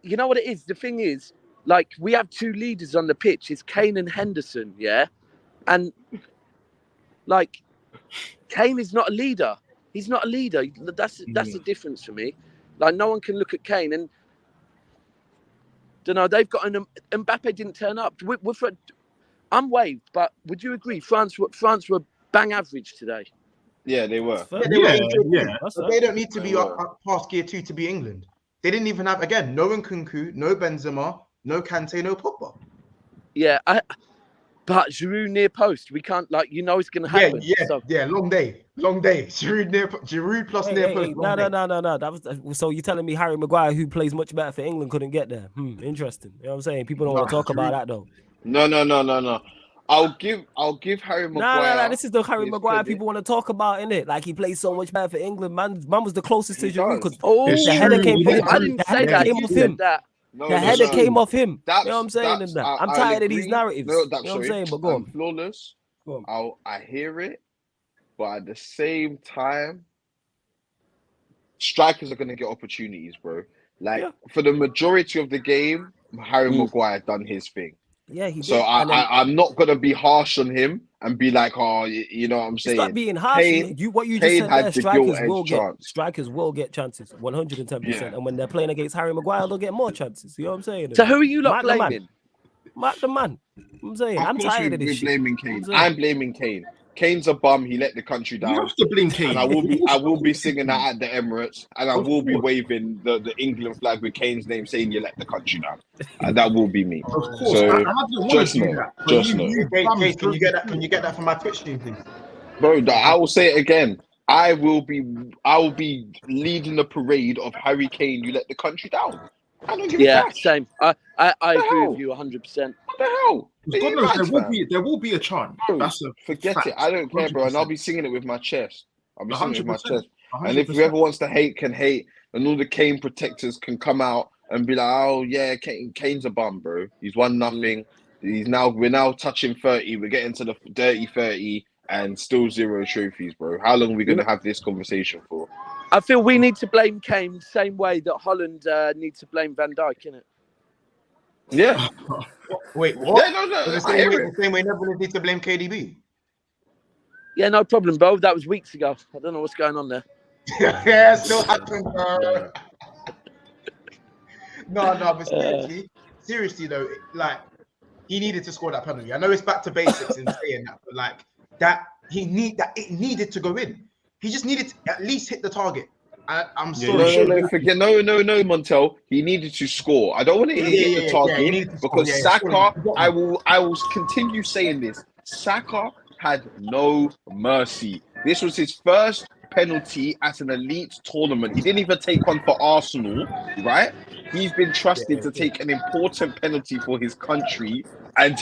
you know what it is? The thing is, like, we have two leaders on the pitch. It's Kane and Henderson, yeah? And, like, Kane is not a leader. He's not a leader. That's the difference for me. Like, no one can look at Kane and, don't know, they've got Mbappe didn't turn up. I'm waved, but would you agree France were bang average today? Yeah, they were. But they don't need to be up past gear 2 to be England. They didn't even have, again, no Nkunku, no Benzema, no Kante, no Pogba. Yeah, but Giroud near post, we can't, like, it's going to happen. Yeah, long day. Giroud plus near post. No. That was so you're telling me Harry Maguire, who plays much better for England, couldn't get there? Interesting. You know what I'm saying? People don't want to talk about that though. No. I'll give Harry Maguire. No. This is the Harry Maguire people want to talk about, innit? Like, he plays so much better for England. Man was the closest to Giroud because the header came from him. I didn't say that. Came off him. The header came off him. You know what I'm saying? I'm tired of these narratives. No, you know what I'm saying? But go on. Flawless. Go on. I hear it, but at the same time, strikers are going to get opportunities, bro. Like, for the majority of the game, Harry Maguire done his thing. Yeah, he did. So I'm not going to be harsh on him and be like, oh, you know what I'm saying? It's not being harsh. What you just said there, strikers will get chances, 110%. And when they're playing against Harry Maguire, they'll get more chances. You know what I'm saying? So who are you lot blaming? Mark the man. I'm saying, I'm tired of this shit. Blaming Kane. I'm blaming Kane. Kane's a bum. He let the country down. You have to blame Kane. And I will be singing that at the Emirates, and I will be waving the England flag with Kane's name, saying you let the country down. And that will be me. Of course. So just know. Can you get that from my Twitch stream, please? Bro, I will say it again. I will be leading the parade of Harry Kane. You let the country down. I don't give a fuck. Same. I agree with you 100%. What the hell? God knows, there will be a chance. Forget fact. it. I don't care, bro. And I'll be singing it with my chest. I'll be singing it with my chest. 100%. And if whoever wants to hate can hate, and all the Kane protectors can come out and be like, oh yeah, Kane's a bum, bro. He's 1-0. We're now touching 30. We're getting to the dirty 30 and still 0 trophies, bro. How long are we gonna have this conversation for? I feel we need to blame Kane the same way that Holland needs to blame Van Dijk, innit? Yeah. Wait, what? Yeah, no. The same way Netherlands need to blame KDB. Yeah, no problem, bro. That was weeks ago. I don't know what's going on there. Yeah, still happening, bro. No, but seriously though, like, he needed to score that penalty. I know it's back to basics in saying that, but like it needed to go in. He just needed to at least hit the target. I'm sorry. No, Montel. He needed to score. I don't want to hit the target because Saka. I will continue saying this. Saka had no mercy. This was his first penalty at an elite tournament. He didn't even take one for Arsenal, right? He's been trusted to take an important penalty for his country, and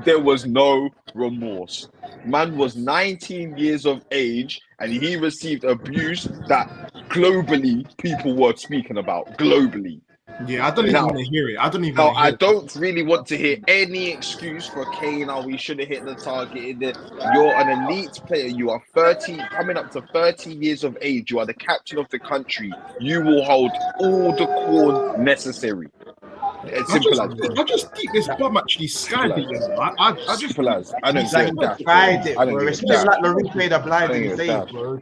there was no remorse. Man was 19 years of age, and he received abuse that globally people were speaking about. Globally. Yeah, I don't even want to hear it. I don't really want to hear any excuse for Kane. Oh, we should have hit the target. You're an elite player. You are 30, coming up to 30 years of age. You are the captain of the country. You will hold all the core necessary. It's simple as that. I just think this bum actually skied it. Simple as. I don't say that. It's just like the replay the blind these days, bro.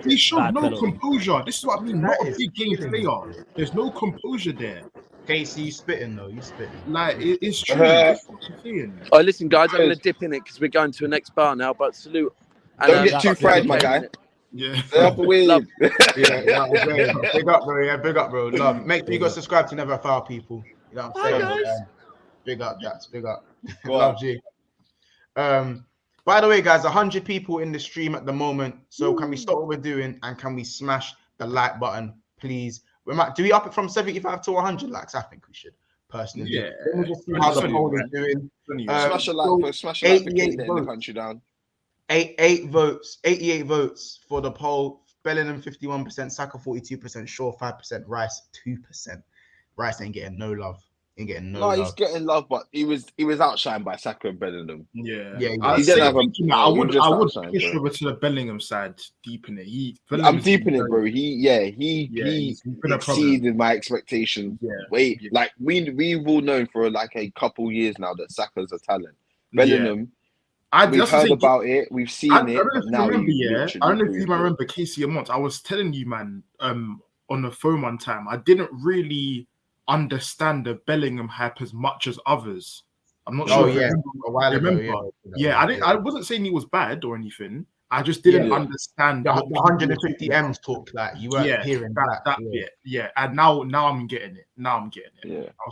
He showed no composure. This is what I mean. Not a big game player. There's no composure there. Casey, you spitting though. You spitting. Like, it's true. Oh, listen, guys, I'm going to dip in it because we're going to the next bar now. But salute. Don't get too fried, my guy. Yeah. Stay off the weed. Big up, bro. Yeah, big up, bro. Love. Make sure you go subscribe to Never Foul, people. You know what I'm saying? Guys. Big up, Jax. Big up. Love G. But By the way, guys, 100 people in the stream at the moment. So can we stop what we're doing and can we smash the like button, please? Do we up it from 75 to 100 likes? I think we should, personally. Yeah. Let me just see how the poll is doing. Smash a like for Kane letting the country down. 88 votes for the poll. Bellingham 51%, Saka 42%, Shaw 5%, Rice 2%. Rice ain't getting no love. No, he's getting love, but he was outshined by Saka and Bellingham. Yeah. He didn't have I would push over to the Bellingham side, deep in it. I'm deep in it, bro. He exceeded my expectations. Like we've all known for like a couple years now that Saka's a talent. Bellingham. We've heard about it. We've seen it. I don't know if you remember Casey Amont. I was telling you, man, on the phone one time, I didn't really understand the Bellingham hype as much as others. I'm not sure. I wasn't saying he was bad or anything. I just didn't understand the 150 M's talk. Like you weren't hearing that bit. Yeah, and now I'm getting it.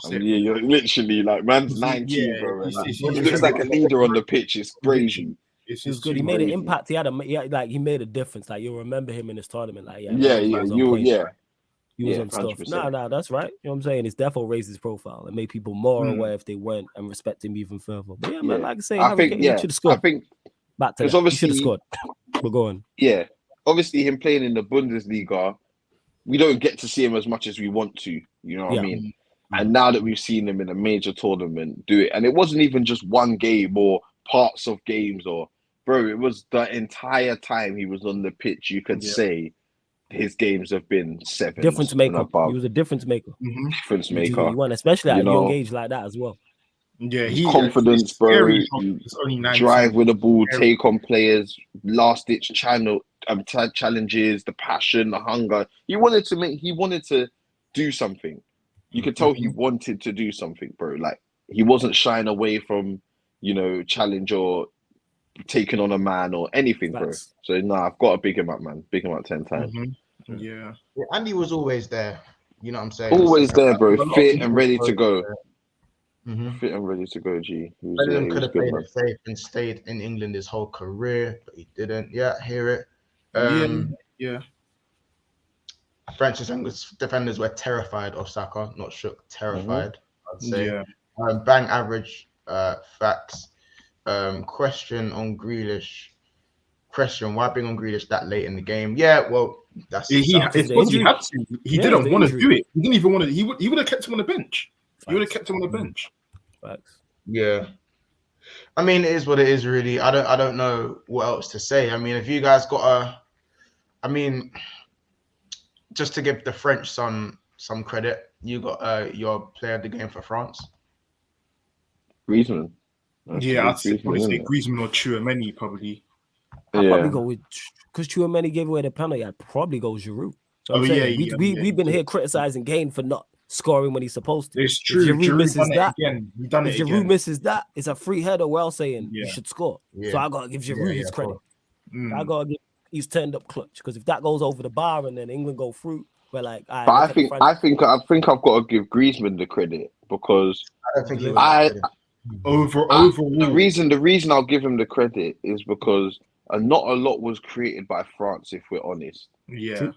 You're literally like man's 19, bro. He looks like a leader on the pitch. It's crazy. It's good. He made an impact. He made a difference. Like you'll remember him in this tournament. Like he was on stuff. 100%. Nah, that's right. You know what I'm saying? It's definitely raised his profile and made people more aware if they went and respect him even further. But man, like I say, I think he should have scored. I think back to that. Obviously, he should have scored. We're going. Yeah, obviously, him playing in the Bundesliga, we don't get to see him as much as we want to. You know what I mean? And now that we've seen him in a major tournament do it, and it wasn't even just one game or parts of games, it was the entire time he was on the pitch. You could say his games have been 7. Difference maker. He was a difference maker. Difference maker. He won, especially at a young age like that as well. Yeah, confidence, bro. Drive with the ball, take on players, last ditch challenges, the passion, the hunger. He wanted to do something. You could tell he wanted to do something, bro. Like he wasn't shying away from, challenge or taking on a man or anything, bro. So I've got to big him up, man. Big him up 10 times. Yeah, Andy was always there. You know what I'm saying? Always there, bro. Fit and ready to go. Fit and ready to go, G. Bellingham could have played it safe and stayed in England his whole career, but he didn't. Yeah, hear it. French defenders were terrified of Saka, not shook, terrified, I'd say. Bang average facts. Question on Grealish. Why bring on Grealish that late in the game? Yeah, well, that's he had to. He didn't want to do it. He didn't even want to. He would have kept him on the bench. He would have kept him on the bench. Facts. Yeah. I mean, it is what it is, really. I don't know what else to say. I mean, if you guys just to give the French some credit, you got your player of the game for France. Griezmann. I'd say Griezmann or Tchouaméni probably. I'd probably go with, because Tchouaméni gave away the penalty, I'd probably go Giroud. So we've been here criticizing Kane for not scoring when he's supposed to. It's true. Giroud misses that. If Giroud misses that, it's a free header. Well saying you should score. So I gotta give Giroud his credit. I gotta give he's turned up clutch, because if that goes over the bar and then England go through, we're like. But I think I've got to give Griezmann the credit, because I don't think overall the reason I'll give him the credit is because not a lot was created by France, if we're honest. Yeah.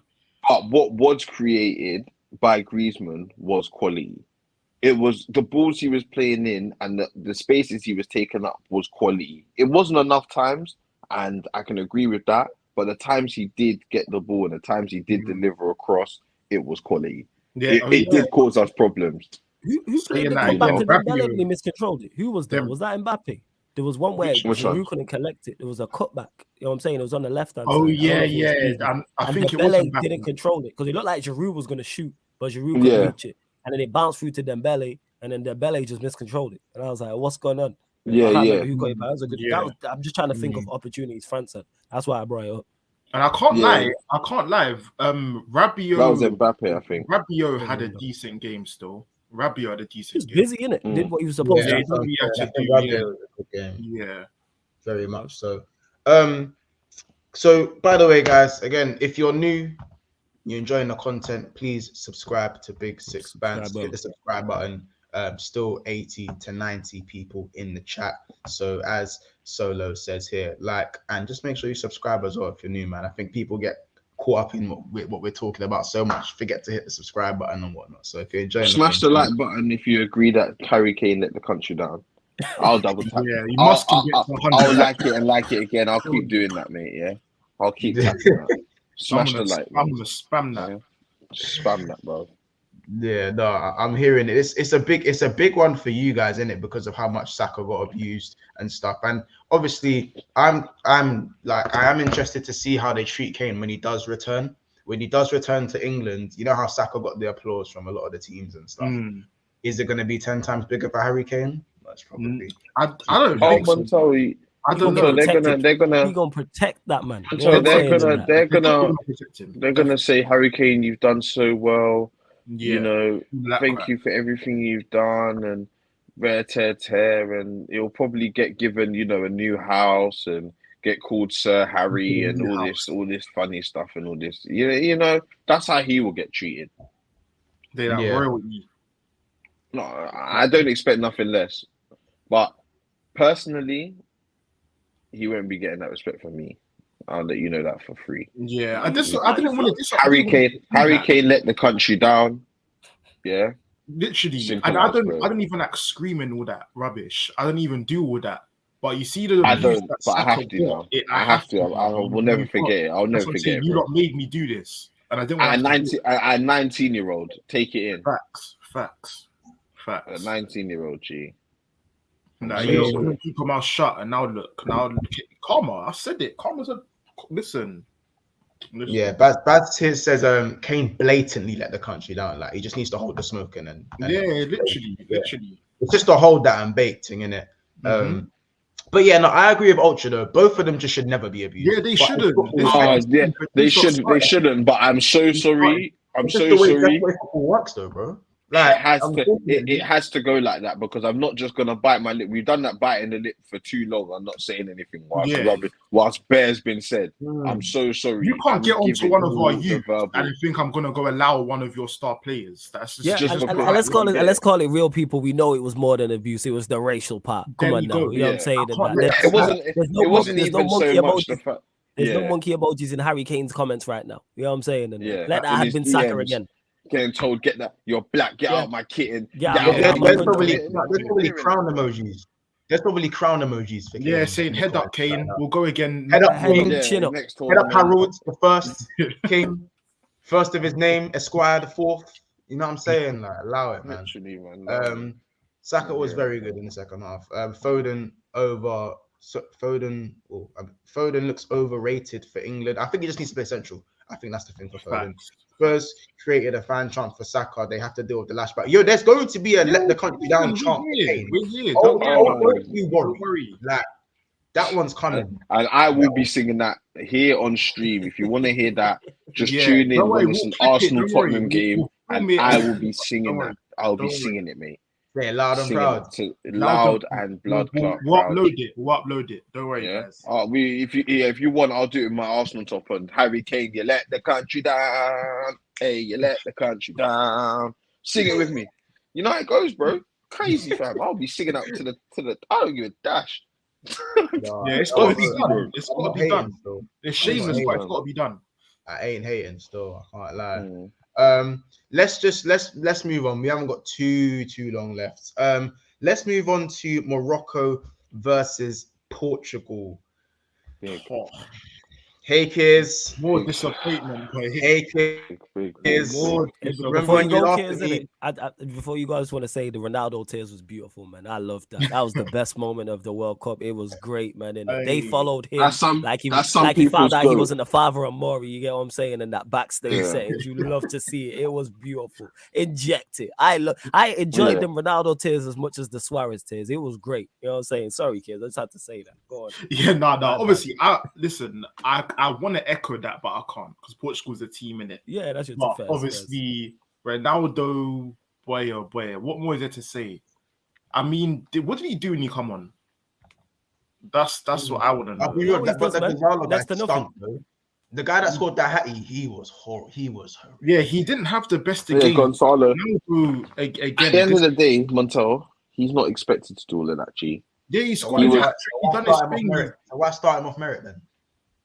But what was created by Griezmann was quality. It was the balls he was playing in and the spaces he was taking up was quality. It wasn't enough times, and I can agree with that. But the times he did get the ball and the times he did deliver across, it was quality. It did cause us problems. Who played the cutback to Dembele when he miscontrolled it? Who was there? Was that Mbappe? There was one where Giroud couldn't collect it. There was a cutback. You know what I'm saying? It was on the left hand side. I think Dembele didn't control it, because it looked like Giroud was going to shoot, but Giroud couldn't reach it. And then it bounced through to Dembele, and then Dembele just miscontrolled it. And I was like, what's going on? Who got it? I'm just trying to think of opportunities France had. That's why I brought it up. And I can't lie. Rabiot. That was Mbappe, I think. Rabiot had a decent game still. Rabiot had a decent game. He was busy, innit? Did what he was supposed to do. Yeah, very much so. So, by the way, guys, again, if you're new, you're enjoying the content, please subscribe to Big Six Bands. Hit the subscribe button. Still 80 to 90 people in the chat. So as Solo says here, like, and just make sure you subscribe as well if you're new, man. I think people get caught up in what we're talking about so much, forget to hit the subscribe button and whatnot. So if you're enjoying, smash the like button if you agree that Harry Kane let the country down. I'll double tap. Yeah, you I'll like it and like it again. I'll keep doing that, mate. Yeah, I'll keep tapping that. Smash the like. I'm gonna spam that. Yeah. Spam that, bro. Yeah, no, I'm hearing it. It's a big one for you guys, isn't it? Because of how much Saka got abused and stuff. And obviously, I am interested to see how they treat Kane when he does return. When he does return to England, you know how Saka got the applause from a lot of the teams and stuff. Is it going to be 10 times bigger for Harry Kane? That's probably. I don't think so. I don't know. They're gonna protect that man. So they're gonna say, Harry Kane, you've done so well. Yeah. You know, thank you for everything you've done, and tear, and he'll probably get given, you know, a new house and get called Sir Harry and all this funny stuff and all this. You know, that's how he will get treated. They're royalty. No, I don't expect nothing less. But personally, he won't be getting that respect from me. I'll let you know that for free. Yeah, I didn't want to. Harry Kane let the country down. Yeah, literally. And I don't even like screaming all that rubbish. I don't even do all that. But you see the. I don't. But I have to now. I have to. I will never forget it. I'll never forget it. You lot made me do this, and I didn't. A 19-year-old, take it in. Facts. A 19-year-old, G. Nah, you're gonna keep your mouth shut, and now look, Karma. I said it. Karma's a listen. Yeah, Baz says Kane blatantly let the country down. Like he just needs to hold the smoking and literally. It's just to hold that and bait thing, innit? But yeah, no, I agree with Ultra though. Both of them just should never be abused. Yeah, they shouldn't. They shouldn't. But I'm so sorry. I'm so sorry. That's why football works though, bro. Like it has to go like that, because I'm not just gonna bite my lip. We've done that bite in the lip for too long. I'm not saying anything whilst bear's been said. I'm so sorry. You can't get onto one of our youth and think I'm gonna go allow one of your star players. That's just and let's call it real people. We know it was more than abuse. It was the racial part. Come on now, you know what I'm saying? It wasn't even so much the fact. There's no monkey emojis in Harry Kane's comments right now. You know what I'm saying? And let that have been Saka again. Getting told, get that, you're black, get out my kitten. There's probably crown emojis. There's probably crown emojis for Kane. Saying head up, Kane. We'll go again. Head up, Kane. Chin up. Head up, Harold, the first king, first of his name, Esquire, the fourth. You know what I'm saying? Like, allow it, man. Literally, man. Saka was very good in the second half. Foden looks overrated for England. I think he just needs to play central. I think that's the thing for Foden. Spurs created a fan chant for Saka. They have to deal with the lashback. Yo, there's going to be a let the country down chant. Don't worry. Like, that one's coming. And I will be singing that here on stream. If you want to hear that, just tune in when it's an Arsenal-Tottenham game, and I will be singing that. I'll be singing it, mate. Yeah, loud and proud. Loud and blood clot. We'll upload it. Don't worry, guys. If you want, I'll do it with my Arsenal top on. Harry Kane, you let the country down. Hey, you let the country down. Sing it with me. You know how it goes, bro. Crazy, fam. I'll be singing out to the. I don't give a dash. It's got to be done. It's got to be done. It's shameless, but it's got to be done. I ain't hating still. I can't lie. Let's move on. We haven't got too long left. Let's move on to Morocco versus Portugal. Hey kids, more disappointment. Hey kids, before you guys want to say the Ronaldo tears was beautiful, man. I loved that. That was the best moment of the World Cup. It was great, man. And they followed him like he found out he wasn't the father of Mori. You get what I'm saying? And that backstage settings, you love to see it. It was beautiful. Inject it. I enjoyed them Ronaldo tears as much as the Suarez tears. It was great. You know what I'm saying? Sorry, kids. I just had to say that. Go on. Yeah, no. Obviously, I want to echo that, but I can't because Portugal's a team in it. Yeah, that's your defense. Obviously, Ronaldo, boy. What more is there to say? I mean, what did he do when he come on? That's what I want to know. That's the nothing. The guy that scored that hattie, he was horrible. He was horrible. Yeah, he didn't have the best of games. Gonzalo. Again, at the end of the day, Montel, he's not expected to do all of that, G. Yeah, he scored. He done his thing. So why start him off merit then?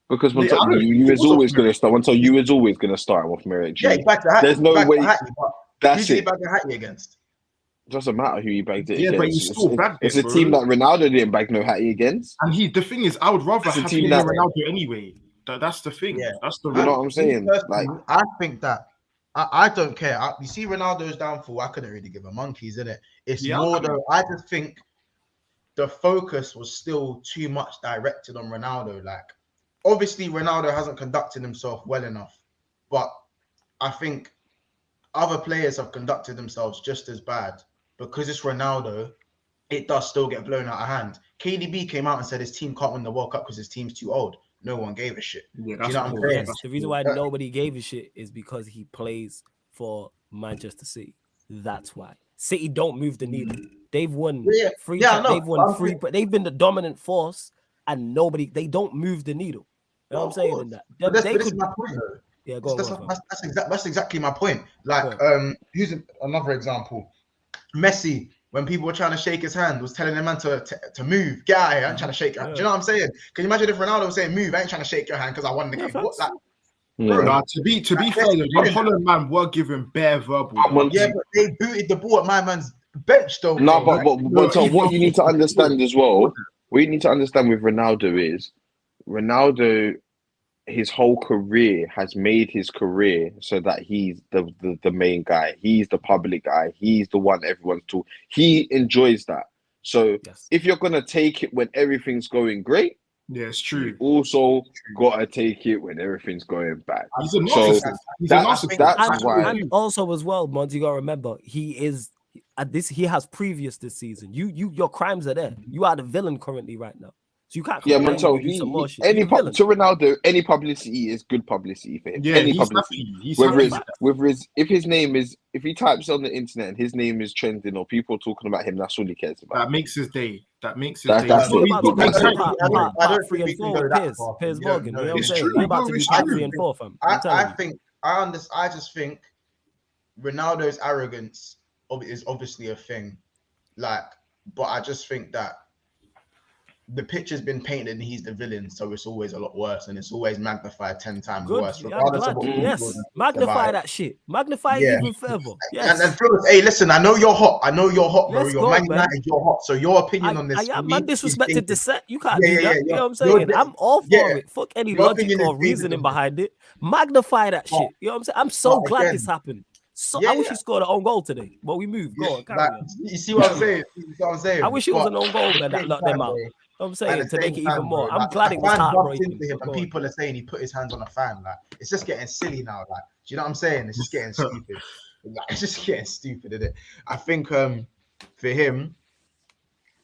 Because Montel, you was always going to start. Montel, you was always going to start him off merit, G. Yeah, he bagged the hattie. There's no way. That's it. Who did he bag the hattie against? Doesn't matter who he bagged it against. But he still bagged it. It's a team that Ronaldo didn't bag no hattie against. And the thing is, I would rather have him than Ronaldo anyway. That's the thing. Yeah. That's the. You know what I'm saying? Like, I think that I don't care. You see Ronaldo's downfall. I couldn't really give a monkeys, innit? It's more though. I just think the focus was still too much directed on Ronaldo. Like, obviously, Ronaldo hasn't conducted himself well enough, but I think other players have conducted themselves just as bad. Because it's Ronaldo, it does still get blown out of hand. KDB came out and said his team can't win the World Cup because his team's too old. No one gave a shit. Yeah, you know what I'm saying? Yes, the reason why nobody gave a shit is because he plays for Manchester City. That's why. City don't move the needle. They've won three. They've won three, but they've been the dominant force, and they don't move the needle. You know what I'm saying? In that. This is my point, though. Yeah, go on. That's exactly my point. Like, here's another example. Messi, when people were trying to shake his hand, was telling the man to move. Get out of here. I ain't trying to shake your hand. Do you know what I'm saying? Can you imagine if Ronaldo was saying, move, I ain't trying to shake your hand because I won the game. What's that? Nah, to be fair, the Holland man were giving bare verbal. Yeah, but they booted the ball at my man's bench, though. No, but what you need to understand as well, what you need to understand with Ronaldo is, Ronaldo, his whole career has made his career so that he's the main guy. He's the public guy. He's the one everyone's talking. He enjoys that. So if you're going to take it when everything's going great, yeah, it's true. You also got to take it when everything's going bad. He's a narcissist. That's why. And also as well, Monty, you got to remember, he is at this. He has previous this season. Your crimes are there. You are the villain currently right now. So you can't. Yeah, Montel. To Ronaldo, any publicity is good publicity for him. Yeah, any publicity. If he types on the internet and his name is trending or people talking about him, that's all he cares about. That makes his day. That's it. I don't think we can go that far. Piers Morgan. You know what I'm saying? You're about to be 3 and 4, fam. I just think Ronaldo's arrogance is obviously a thing. Like, but I just think that the picture's been painted and he's the villain, so it's always a lot worse and it's always magnified 10 times worse. Magnify that shit. Magnify it even further. Yes. And Phillips, hey, listen, I know you're hot, bro. You're Man United, you're hot. So your opinion on this. Man disrespected the set. You can't do that. You know what I'm saying? I'm all for it. Fuck any logic or reasoning behind it. Magnify that shit. You know what I'm saying? I'm so glad this happened. So I wish he scored an own goal today, but we moved. Go on, you see what I'm saying? I wish it was an own goal that knocked them out. I'm saying to make it even more. I'm glad it was heartbreaking. And people are saying he put his hands on a fan. Like, it's just getting silly now. Like, do you know what I'm saying? It's just getting stupid. Like, it's just getting stupid, isn't it? I think for him,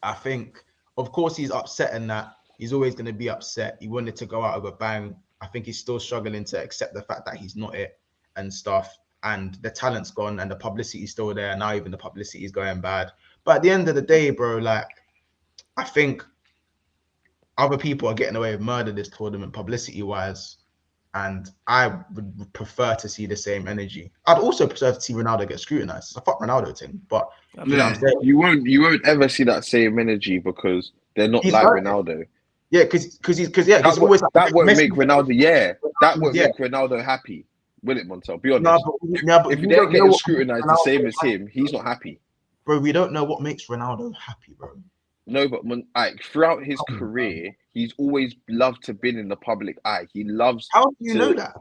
of course he's upset in that. He's always going to be upset. He wanted to go out with a bang. I think he's still struggling to accept the fact that he's not it and stuff. And the talent's gone and the publicity is still there. Now even the publicity is going bad. But at the end of the day, bro, like, I think other people are getting away with murder this tournament publicity-wise, and I would prefer to see the same energy. I'd also prefer to see Ronaldo get scrutinized. It's a fuck Ronaldo thing, but you know what I'm saying? You won't ever see that same energy because they're not like Ronaldo. Yeah, because always that won't make Ronaldo. Yeah, that won't make Ronaldo happy. Will it, Montel? Be honest. But if they're getting scrutinized the same as him, he's not happy. Bro, we don't know what makes Ronaldo happy, bro. No, but throughout his career, he's always loved to be in the public eye. He loves. How do you know that?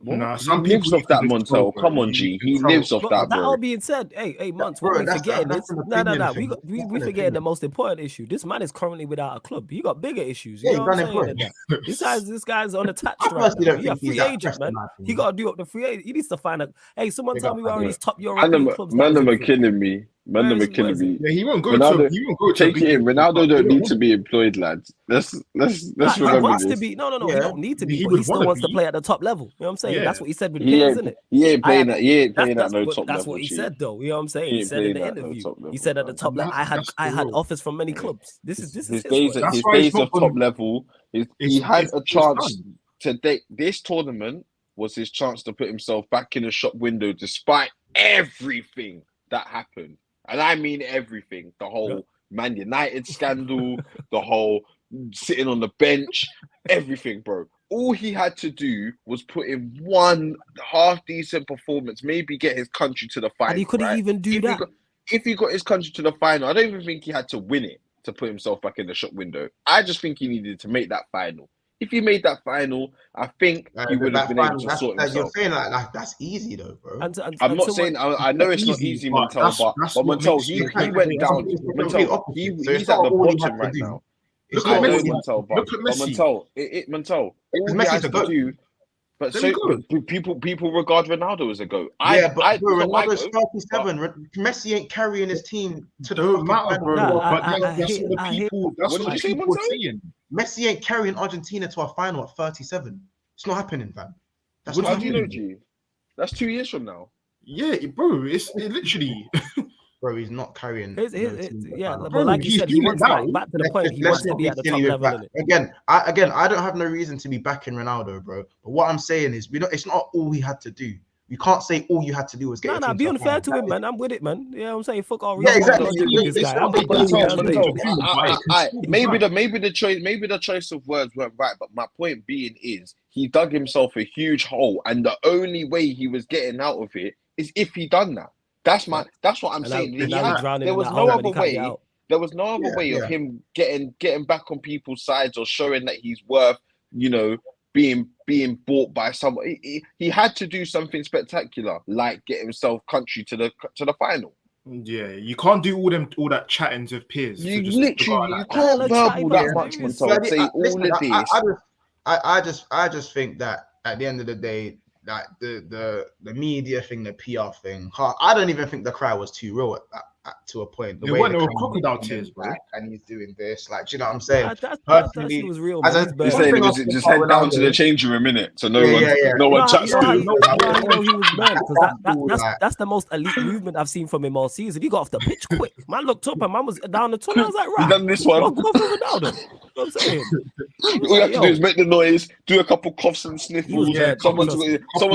Nah, some people lives off that, Montel. Come on, G. He lives off that, bro. That all being said, hey, Monts, what we forgetting is no. We forgetting the most important issue. This man is currently without a club. He got bigger issues. You know what I'm saying? This guy's unattached right now. He's a free agent, man. He got to do up the free agent. He needs to find a. Hey, someone tell me where are these top European clubs? Man, them are killing me. Man, killing me. Yeah, he won't go to. Take it in. Ronaldo don't need to be employed, lads. Let's remember he wants this. to be. No. He don't need to be. But he still wants to play at the top level. You know what I'm saying? That's what he said with Kane, isn't it? He ain't playing at no top level. That's what he said, though. You know what I'm saying? He said in the interview. He said at the top level, I had offers from many clubs. This is his days of top level. He had a chance today, this tournament was his chance to put himself back in the shop window, despite everything that happened, and I mean everything. The whole Man United scandal, the whole sitting on the bench, everything, bro. All he had to do was put in one half decent performance, maybe get his country to the final. And he couldn't even do that. If he got his country to the final, I don't even think he had to win it to put himself back in the shop window. I just think he needed to make that final. If he made that final, I think he would have been able to sort himself. You're saying like that's easy though, bro. I'm not saying I know it's not easy, Montel, but Montel, he went down. Montel, he's at the bottom right now. Look at Messi. Montel, all he has to do. But people regard Ronaldo as a GOAT. Ronaldo's 37. Messi ain't carrying his team to the matter, bro. But that's what the people. That's what people are saying. Messi ain't carrying Argentina to a final at 37. It's not happening, fam. That's what do you know, G? That's 2 years from now. Yeah, bro. It literally. Bro, he's not carrying. But like you said, he wants back to the point. He wants to be at the top level. Again, I don't have no reason to be backing Ronaldo, bro. But what I'm saying is, it's not all he had to do. You can't say all you had to do was get. Be unfair to him, man. I'm with it, man. Yeah, I'm saying fuck all. Yeah, exactly. Maybe the choice of words weren't right, but my point being is he dug himself a huge hole, and the only way he was getting out of it is if he done that. That's what I'm saying. There was no other way. There was no other way of him getting back on people's sides or showing that he's worth, being bought by someone. He had to do something spectacular, like get himself country to the final. Yeah, you can't do all that chatting with peers. You can't verbal that much, Montel. Say all of this. I just think that at the end of the day, like the media thing, the PR thing, I don't even think the cry was too real to a point. There weren't no crocodile tears, bro. And he's doing this, like, do you know what I'm saying? Personally, was real. He's saying it was just head down to the changing room, innit? So no one chats to him. He was mad because that's the most elite movement I've seen from him all season. He got off the pitch quick. Man looked up and man was down the tunnel. I was like, right, he done this one. Go for Ronaldo. You know what I'm saying? All you have to do is make the noise, do a couple coughs and sniffles. Yeah, someone's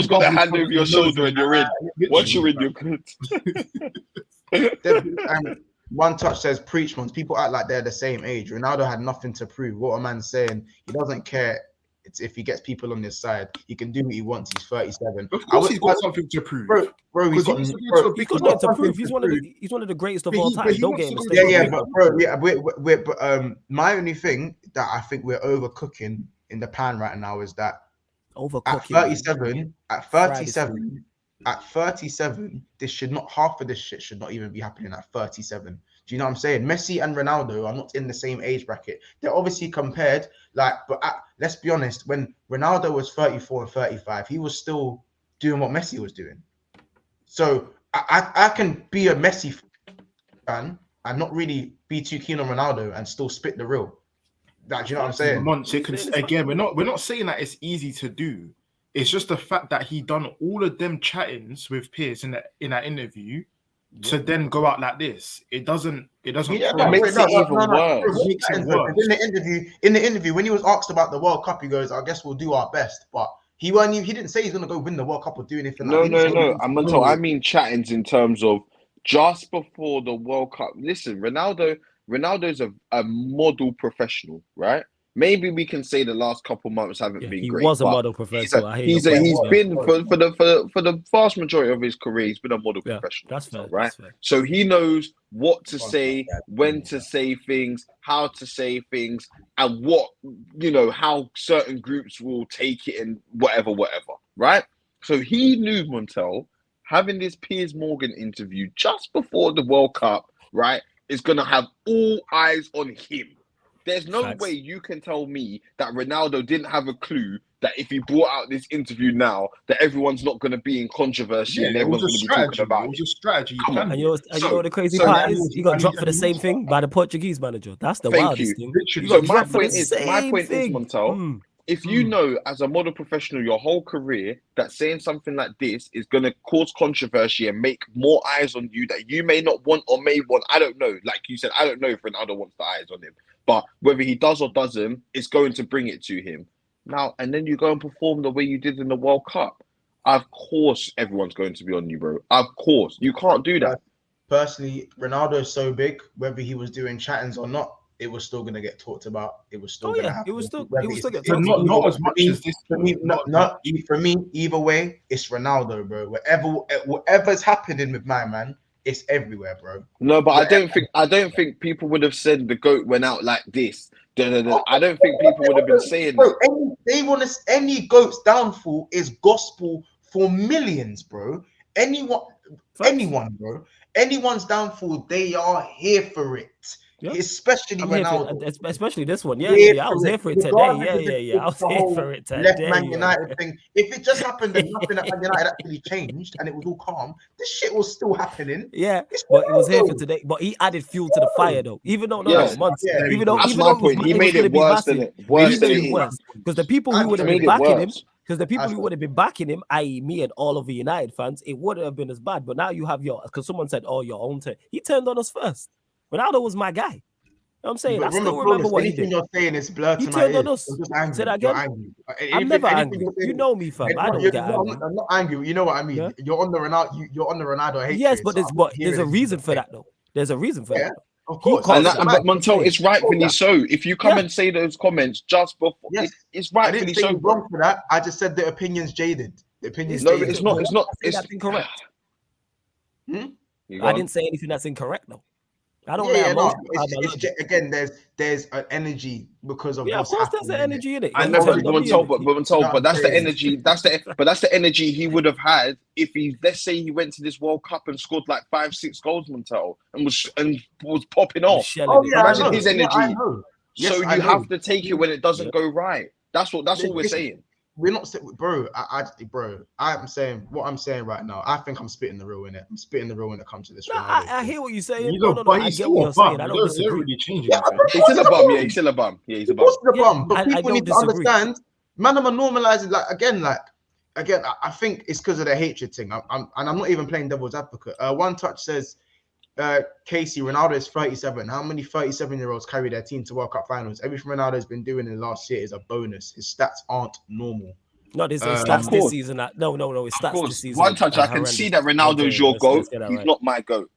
got their hand over your shoulder and you're in. Once you're in, you're good. And one touch says preach, man. People act like they're the same age. Ronaldo had nothing to prove. What a man's saying, he doesn't care. It's if he gets people on his side, he can do what he wants. He's 37. Of course, he's got something to prove, bro. He's got nothing to prove. He's one of the greatest of all time. Don't get mistaken. Yeah, but bro, we're my only thing that I think we're overcooking in the pan right now is that at 37, half of this shit should not even be happening at 37. Do you know what I'm saying? Messi and Ronaldo are not in the same age bracket. They're obviously compared, but let's be honest, when Ronaldo was 34 and 35, he was still doing what Messi was doing. So I can be a Messi fan and not really be too keen on Ronaldo and still spit the real. Do you know what I'm saying? Again, we're not saying that it's easy to do. It's just the fact that he done all of them chattings with peers in that interview to then go out like this. It doesn't. It makes it even worse. In the interview, when he was asked about the World Cup, he goes, "I guess we'll do our best." But he didn't say he's gonna go win the World Cup or do anything. No. I mean chattings in terms of just before the World Cup. Listen, Ronaldo's a model professional, right? Maybe we can say the last couple months haven't been great. He was a model professional. He's been for the vast majority of his career. He's been a model professional. That's fair, right? That's fair. So he knows what to say, when to say things, how to say things, and how certain groups will take it and whatever, right? So he knew, Montel, having this Piers Morgan interview just before the World Cup, right, is gonna have all eyes on him. There's no way you can tell me that Ronaldo didn't have a clue that if he brought out this interview now, that everyone's not going to be in controversy and everyone's going to be talking about it. It was your strategy. And you know what the crazy part is? He got dropped for the same thing by the Portuguese manager. That's the wildest thing. So my point is, Montel, if you know as a model professional your whole career that saying something like this is going to cause controversy and make more eyes on you that you may not want or may want, I don't know. Like you said, I don't know if Ronaldo wants the eyes on him. But whether he does or doesn't, it's going to bring it to him. now, and then you go and perform the way you did in the World Cup. Of course, everyone's going to be on you, bro. Of course, you can't do that. Personally, Ronaldo is so big, whether he was doing chattings or not, it was still going to get talked about. It was still going to happen. It was still get talked about. Not as much as this. For me, either way, it's Ronaldo, bro. Whatever's happening with my man, it's everywhere, bro. No, but I don't think people would have said the GOAT went out like this. I don't think people would have been saying that. Any GOAT's downfall is gospel for millions, bro. Anyone, bro. Anyone's downfall, they are here for it. Yeah. Especially Ronaldo. Especially this one. Yeah, I was here for it today. Yeah. I was here for it today. Left Man United thing. If it just happened and nothing at Man United actually changed and it was all calm, this shit was still happening. Yeah, but it was here for today. But he added fuel to the fire, though. Even though even though he made it worse than it. Worse than it was. Because the people who would have been backing him. Because the people who would have been backing him, i.e. me and all of the United fans, it wouldn't have been as bad. But now you have because someone said, your own turn. He turned on us first. Ronaldo was my guy. You know what I'm saying? I still remember what he did. You're saying is blurred he to turned my on us. Say that again? I'm never angry. You know me, fam. I don't get angry. I'm not angry. You know what I mean? Yeah? You're on the Ronaldo hate. Yes, but there's a reason for that, though. There's a reason for that. Of course, but Montel, it's rightfully so. If you come and say those comments just before, it's rightfully so. Wrong for that. I just said the opinion's jaded. The opinion's jaded. It's not. That's incorrect. I didn't say anything that's incorrect, though. I don't know. Again, there's an energy because of of course there's an energy in it. I know, but that's the energy. That's the energy he would have had if let's say he went to this World Cup and scored like 5-6 goals, Montel, and was popping off. Imagine his energy. So you have to take it when it doesn't go right. That's all we're saying. We're not, bro. I'm saying what I'm saying right now. I think I'm spitting the real in it. I'm spitting the real when it comes to this. I hear what you're saying. I get what you're saying. I don't disagree. He's still a bum. He's a bum. He's a bum. But people need to understand. Man, I'm normalizing. Again. I think it's because of the hatred thing. I'm not even playing devil's advocate. One Touch says, Casey, Ronaldo is 37. How many 37-year-olds carry their team to World Cup finals? Everything Ronaldo's been doing in the last year is a bonus. His stats aren't normal. No, there's stats this season. No, it's stats this season. One Touch, I can see that Ronaldo's your GOAT. He's not my GOAT.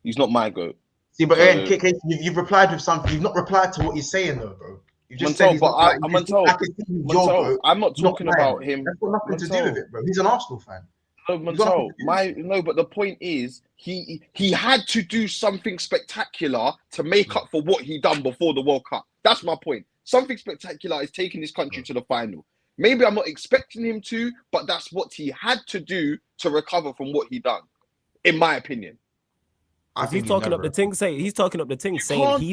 He's not my GOAT. See, but Casey, you've replied with something. You've not replied to what he's saying, though, bro. You just said I'm not talking about him. That's got nothing to do with it, bro. He's an Arsenal fan. No, Montel, but the point is he had to do something spectacular to make up for what he done before the World Cup. That's my point. Something spectacular is taking this country to the final. Maybe I'm not expecting him to, but that's what he had to do to recover from what he done, in my opinion. He's talking up the thing saying he's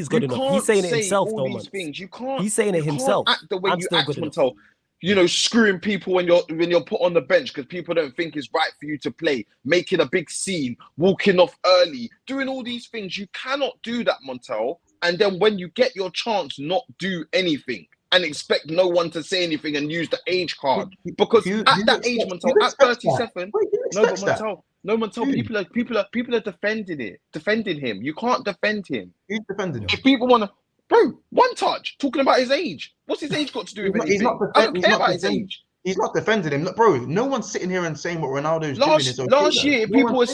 good enough. He's saying it himself, though, man. He's saying it himself. Act the way you act, Montel. You know, screwing people when you're put on the bench because people don't think it's right for you to play, making a big scene, walking off early, doing all these things. You cannot do that, Montel. And then when you get your chance, not do anything and expect no one to say anything and use the age card. Because at that age, Montel, at 37, Montel, people are defending him. You can't defend him. Who's defending him? If people want to. Bro, One Touch, talking about his age. What's his age got to do with anything? I don't care about his age. He's not defending him. Look, bro, no one's sitting here and saying what Ronaldo's doing is okay. Last year, people were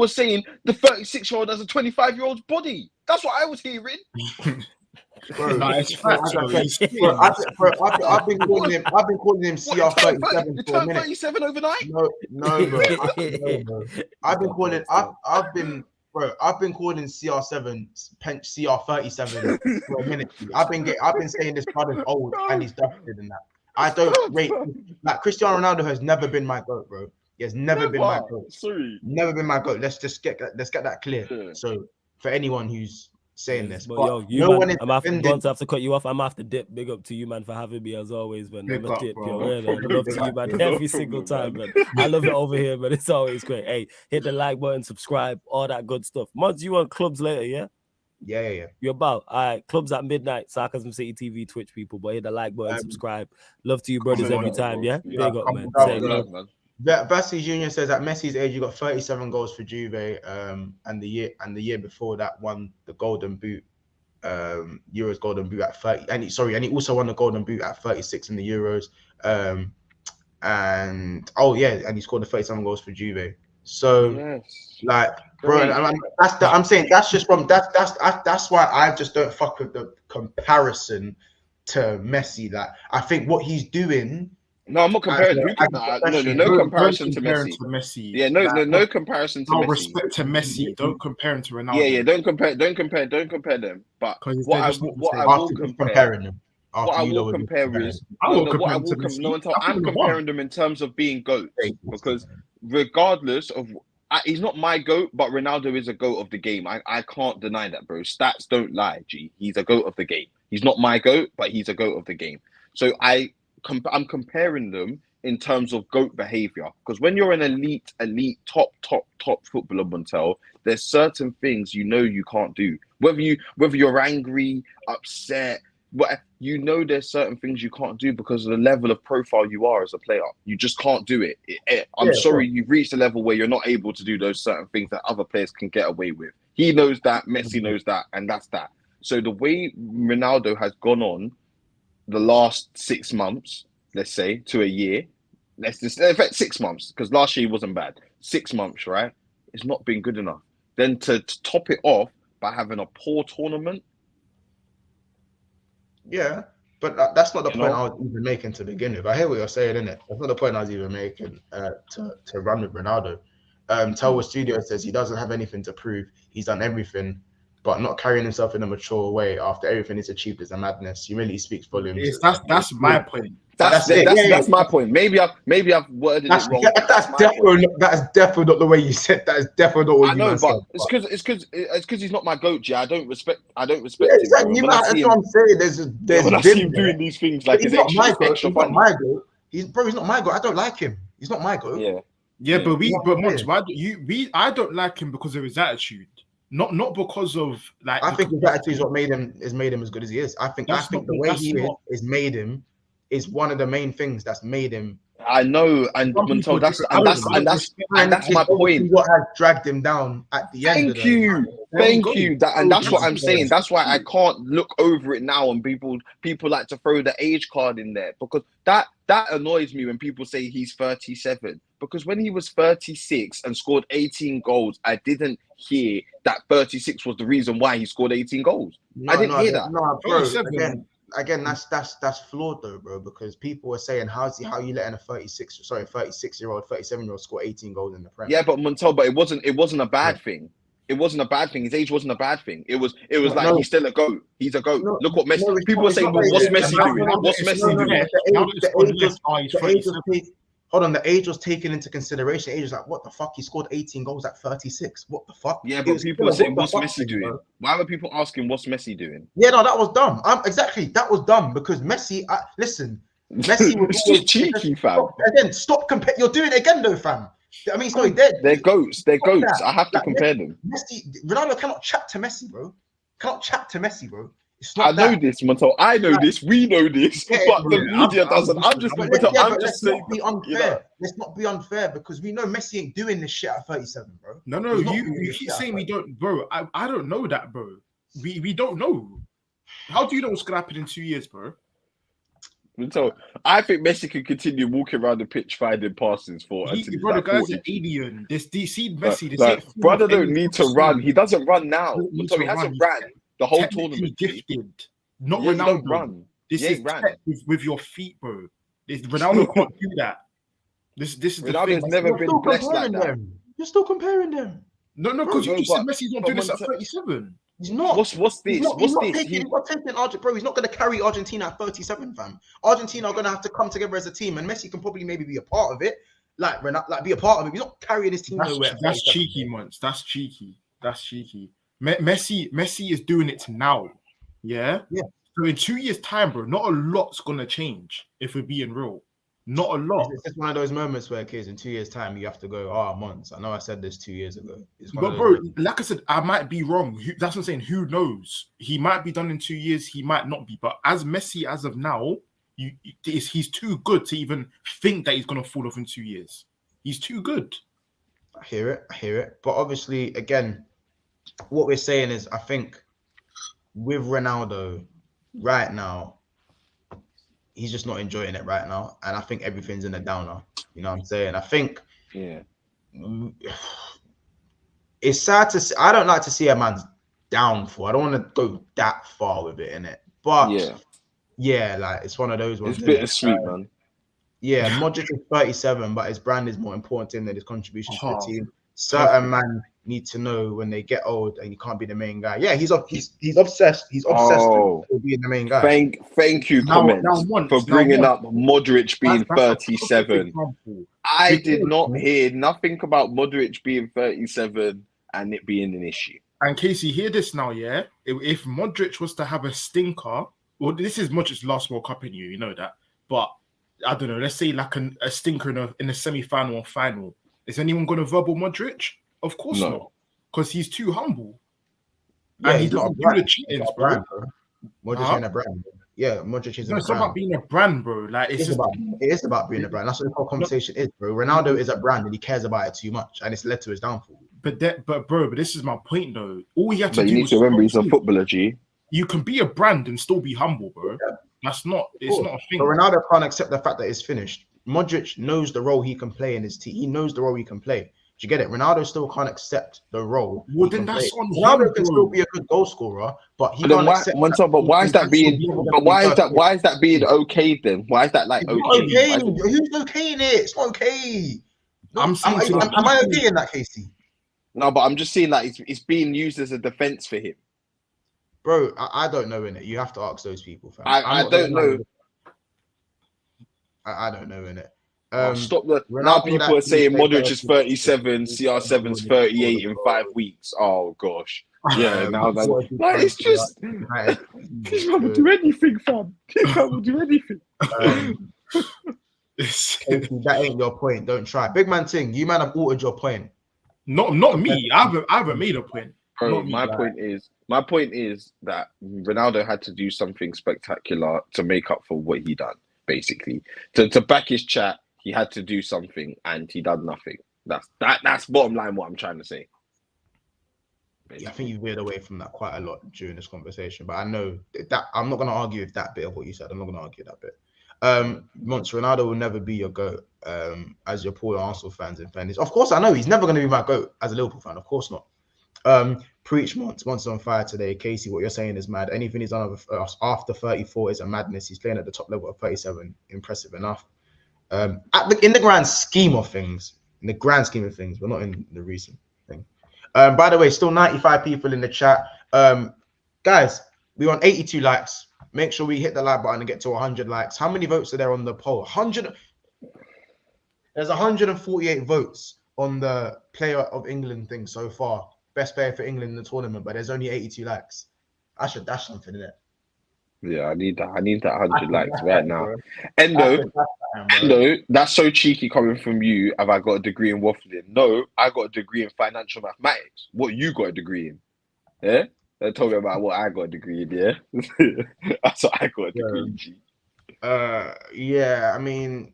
saying the 36-year-old has a 25-year-old's body. That's what I was hearing. Bro, I've been calling him CR37 for a minute. 37 overnight? No, bro. I've been calling CR7 CR37 for a minute. I've been saying this brother's old and he's dusted and that. I don't rate Cristiano Ronaldo has never been my GOAT, bro. He has never been my GOAT. Sorry. Never been my GOAT. Let's get that clear. Yeah. So for anyone who's saying this, but yo, I'm going to have to cut you off. I'm gonna have to dip. Big up to you, man, for having me as always, man. I'm a dip, yo. I love to you, man, every single time, man. I love it over here, man. It's always great. Hey, hit the like button, subscribe, all that good stuff. Mods, you want clubs later, yeah? Yeah. You're about. All right, clubs at midnight, Sarcasm City TV, Twitch people, but hit the like button, subscribe. Love to you, brothers, every time, yeah? Big up, man. Bassi Jr. says at Messi's age, you got 37 goals for Juve, and the year before that won the Golden Boot. Euros Golden Boot at 30, and he also won the Golden Boot at 36 in the Euros. And he scored the 37 goals for Juve. So bro, I'm saying that's just from that's why I just don't fuck with the comparison to Messi. Like, I think what he's doing. No, I'm not comparing. No comparison to Messi. Yeah, no comparison to Messi. Respect to Messi. Don't compare him to Ronaldo. Yeah, don't compare them. But what I will compare is I'm comparing them in terms of being GOAT, because regardless of, he's not my GOAT, but Ronaldo is a GOAT of the game. I can't deny that, bro. Stats don't lie, G. He's a GOAT of the game. He's not my GOAT, but he's a GOAT of the game. So I'm comparing them in terms of GOAT behavior, because when you're an elite, top footballer, Montel, there's certain things you can't do. Whether you're angry, upset, but there's certain things you can't do because of the level of profile you are as a player. You just can't do it. I'm sorry, you've reached a level where you're not able to do those certain things that other players can get away with. He knows that, Messi knows that, and that's that. So the way Ronaldo has gone on the last 6 months, let's say, to a year, in fact 6 months, because last year he wasn't bad. 6 months, right? It's not been good enough. Then to top it off by having a poor tournament. Yeah, but that's not the point I was even making to begin with. I hear what you're saying, innit? That's not the point I was even making to run with Ronaldo. Telwa Studio says he doesn't have anything to prove. He's done everything, but not carrying himself in a mature way after everything he's achieved is a madness. Humility speaks volumes. That's my point. That's my point. Maybe I've worded it wrong. That's definitely not the way you said. That is definitely not what you meant. But it's because he's not my GOAT. Yeah, I don't respect yeah, him. Exactly. That's what I'm saying. There's when I see him doing these things, like he's not my GOAT. He's not my GOAT. He's not my GOAT. I don't like him. He's not my GOAT. Yeah, I don't like him because of his attitude. Not because of like. I think his attitude is what made him as good as he is. I think the way he is made him is one of the main things that's made him. I know, and that's my point. What has dragged him down at the end? Thank you. That's what I'm saying. That's why I can't look over it now, and people like to throw the age card in there, because that annoys me when people say he's 37. Because when he was 36 and scored 18 goals, I didn't hear that 36 was the reason why he scored 18 goals. I didn't hear that. No, bro. Again, that's flawed though, bro. Because people were saying, how you letting a 37-year-old score 18 goals in the Premier? Yeah, but Montel, but it wasn't a bad thing. It wasn't a bad thing. His age wasn't a bad thing. It was he's still a GOAT. He's a GOAT. Look what Messi. People are saying, what's Messi doing? What's Messi doing? Hold on, the age was taken into consideration. The age was like, what the fuck? He scored 18 goals at 36. What the fuck? Yeah, but people are saying, what's Messi doing? Bro. Why were people asking, what's Messi doing? Yeah, no, that was dumb. Exactly, that was dumb because Messi, Messi was just cheeky, fam. Again, stop comparing. You're doing it again, though, fam. I mean, sorry, they're GOATs. They're GOATs. I have to compare them. Ronaldo cannot chat to Messi, bro. I know this, Montel. I know this. We know this, but the media doesn't. I'm just saying. Be unfair. Let's not be unfair because we know Messi ain't doing this shit at 37, bro. No, you keep saying we don't, bro. I don't know that, bro. We don't know. How do you know what's gonna happen in 2 years, bro? So I think Messi can continue walking around the pitch finding passes for. Bro, the guy's an alien. See Messi. Brother don't need to run. He doesn't run now. So he hasn't ran the whole tournament. Gifted. Not Ronaldo. Run. This is with your feet, bro. Ronaldo can't do that. This is Ronaldo's never been blessed like that. You're still comparing them. No, because you said Messi's not doing this at 37. He's not. What's this? He's not taking Argentina, bro. He's not going to carry Argentina at 37, fam. Argentina are going to have to come together as a team, and Messi can probably maybe be a part of it. Like be a part of it. He's not carrying his team nowhere. That's cheeky, Mons. That's cheeky. Messi is doing it now. Yeah. So in 2 years' time, bro, not a lot's gonna change if we're being real. Not a lot. It's just one of those moments where, kids, in 2 years' time, you have to go, Mons. I know I said this 2 years ago. But bro, like I said, I might be wrong. That's what I'm saying. Who knows? He might be done in 2 years. He might not be. But as Messi, as of now, he's too good to even think that he's gonna fall off in 2 years. He's too good. I hear it. But obviously, again, what we're saying is, I think with Ronaldo right now, he's just not enjoying it right now. And I think everything's in a downer. You know what I'm saying? I think it's sad to see. I don't like to see a man's downfall. I don't want to go that far with it, innit? But yeah, like it's one of those ones. It's bittersweet, man. Yeah, Modric is 37, but his brand is more important than his contribution to the team. Certain man need to know when they get old and you can't be the main guy. Yeah, he's obsessed. He's obsessed with being the main guy. Thank you, comments, for bringing up Modric being 37. I did not hear nothing about Modric being 37 and it being an issue. And Casey, hear this now, yeah? If Modric was to have a stinker, well, this is Modric's last World Cup in you know that. But I don't know, let's say like a stinker in a semi-final or final. Is anyone going to verbal Modric? Of course not. Because he's too humble. Yeah, and he doesn't do the cheatings, bro. Modric ain't a brand. Yeah, Modric is a brand. It's about being a brand, bro. Like it is about being a brand. That's what the whole conversation is, bro. Ronaldo is a brand and he cares about it too much, and it's led to his downfall. But this is my point, though. All you have to do. You need to remember, he's a footballer, G. You can be a brand and still be humble, bro. Yeah. It's not a thing. But Ronaldo can't accept the fact that it's finished. Modric knows the role he can play in his team. He knows the role he can play. Do you get it? Ronaldo still can't accept the role. Well, then that's on him. Ronaldo can still be a good goal scorer, but he can't accept. But why is that being? But why is that being okay then? Why is that like okay? Who's okay in it? It's not okay. Am I okay in that, Casey? No, but I'm just saying like it's being used as a defense for him. Bro, I don't know in it. You have to ask those people, fam. I don't know. I don't know in it. Stop the now. People are saying Modric is 37, CR7's 38 in 5 weeks. Oh gosh, yeah. Now that it's just this man will do anything, fam. This man will do anything. That ain't your point. Don't try. Big man thing. You man have altered your point. Not me. I haven't made a point. Bro, my point is that Ronaldo had to do something spectacular to make up for what he done. Basically, to back his chat, he had to do something, and he done nothing. That's bottom line. What I'm trying to say. Yeah, I think you veered away from that quite a lot during this conversation, but I know that I'm not going to argue with that bit of what you said. I'm not going to argue that bit. Monts, Ronaldo will never be your GOAT. As your poor Arsenal fans in fairness, of course I know he's never going to be my GOAT as a Liverpool fan. Of course not. Preach, Monts on fire today. Casey, what you're saying is mad. Anything he's done after 34 is a madness. He's playing at the top level of 37. Impressive enough. In the grand scheme of things, we're not in the recent thing. By the way, still 95 people in the chat. Guys, we're on 82 likes. Make sure we hit the like button and get to 100 likes. How many votes are there on the poll? 100. There's 148 votes on the Player of England thing so far. Best player for England in the tournament, but there's only 82 likes. I should dash something in it. Yeah, I need that 100 likes right now. Endo, that's so cheeky coming from you. Have I got a degree in waffling? No, I got a degree in financial mathematics. What you got a degree in? Yeah? They told me about what I got a degree in, yeah? That's what I got a degree in, G. Yeah, I mean,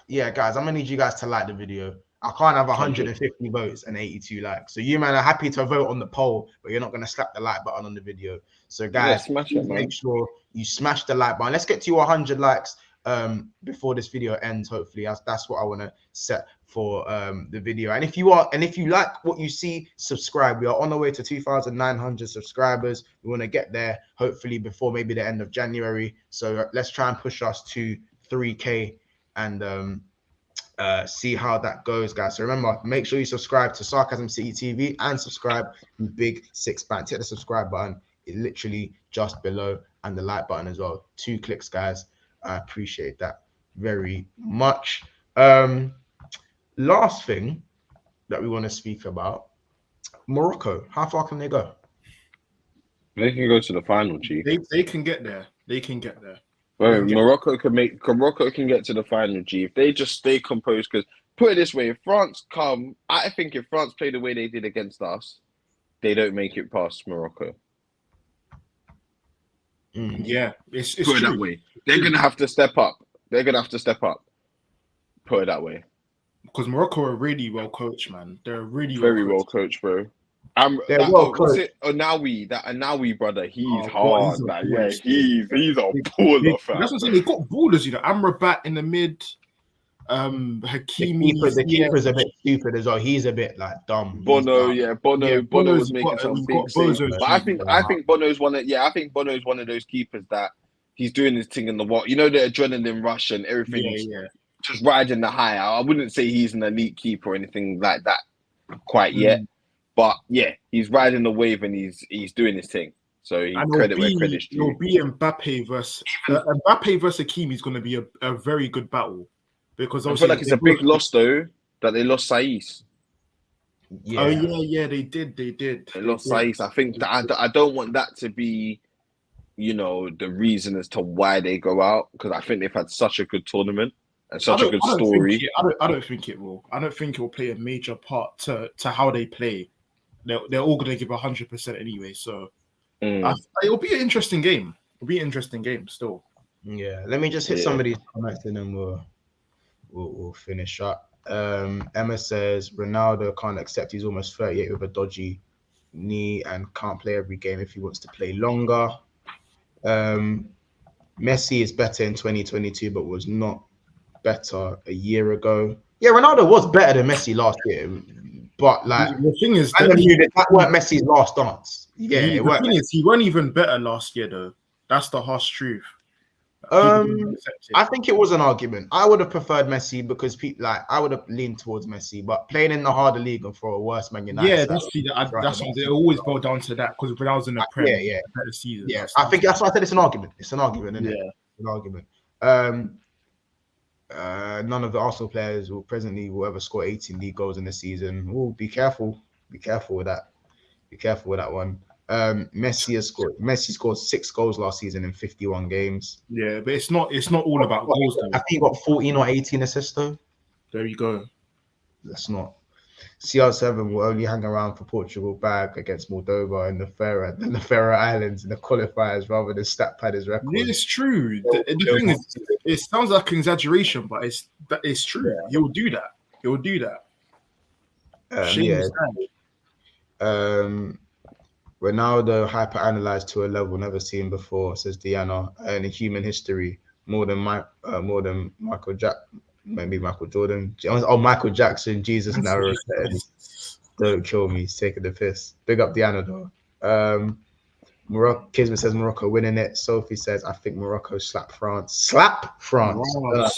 yeah, guys, I'm going to need you guys to like the video. I can't have 150 votes and 82 likes. So you, man, are happy to vote on the poll, but you're not going to slap the like button on the video. So, guys, make sure you smash the like button. Let's get to 100 likes before this video ends, hopefully. That's what I want to set for the video. And if you like what you see, subscribe. We are on the way to 2,900 subscribers. We want to get there, hopefully, before maybe the end of January. So let's try and push us to 3K and see how that goes, guys. So remember, make sure you subscribe to Sarcasm City TV and subscribe to Big Six Bands. Hit the subscribe button. It's literally just below, and the like button as well. 2 clicks, guys. I appreciate that very much. Last thing that we want to speak about, Morocco. How far can they go? They can go to the final, G. They can get there. They can get there. Well, Morocco can get to the final, G. If they just stay composed, because put it this way, if France come, I think if France play the way they did against us, they don't make it past Morocco. Yeah, it's put it that way. They're gonna have to step up. Put it that way. Because Morocco are really well coached, man. They're really very well coached, bro. What's it? Onawi brother. He's hard, man. Yeah, he's a baller. That's what I'm saying. They got ballers, Amrabat in the mid. Hakimi. The keeper's a bit stupid as well. He's a bit like dumb. Bono was making some big saves. But I think Bono's one of those keepers that he's doing his thing in the what. The adrenaline rush and everything. Just riding the high. I wouldn't say he's an elite keeper or anything like that quite yet. But yeah, he's riding the wave and he's doing his thing. So credit where credit's due. It'll be Mbappe versus Hakimi is going to be a very good battle. Because I feel like it's a big loss though that they lost Saiss. Yeah. Oh yeah, they did. They lost Saiss. I think that I don't want that to be, the reason as to why they go out, because I think they've had such a good tournament and such a good story. I don't think it will. I don't think it will play a major part to how they play. They're all going to give 100% anyway. So it'll be an interesting game. It'll be an interesting game still. Yeah. Let me just hit some of these comments and then we'll finish up. Emma says Ronaldo can't accept he's almost 38 with a dodgy knee and can't play every game if he wants to play longer. Messi is better in 2022 but was not better a year ago. Yeah, Ronaldo was better than Messi last year, but like the thing is that weren't Messi's last dance. Yeah, the thing is he weren't even better last year though. That's the harsh truth. I think it was an argument. I would have preferred Messi because I would have leaned towards Messi, but playing in the harder league and for a worse Man United. Yeah, that's what they always go down to that because when I was in the Prem, better season. Yeah, I think that's why I said it's an argument. It's an argument, isn't it? An argument. None of the Arsenal players will ever score 18 league goals in the season. Oh, be careful. Be careful with that. Be careful with that one. Messi scored 6 goals last season in 51 games. Yeah, but it's not all about goals though. I think he got 14 or 18 assists though. There you go. That's not. CR7 will only hang around for Portugal bag against Moldova and the Faroe Islands in the qualifiers rather than stat pad his record. Yeah, it's true. The thing is, it sounds like an exaggeration, but it's true. Yeah. He'll do that. Ronaldo hyper-analyzed to a level never seen before, says Diana, in human history, more than Michael Jordan. Oh, Michael Jackson, Jesus now. Don't kill me, he's taking the piss. Big up Diana though. Morocco, Kismet says Morocco winning it. Sophie says, I think Morocco slap France. Well,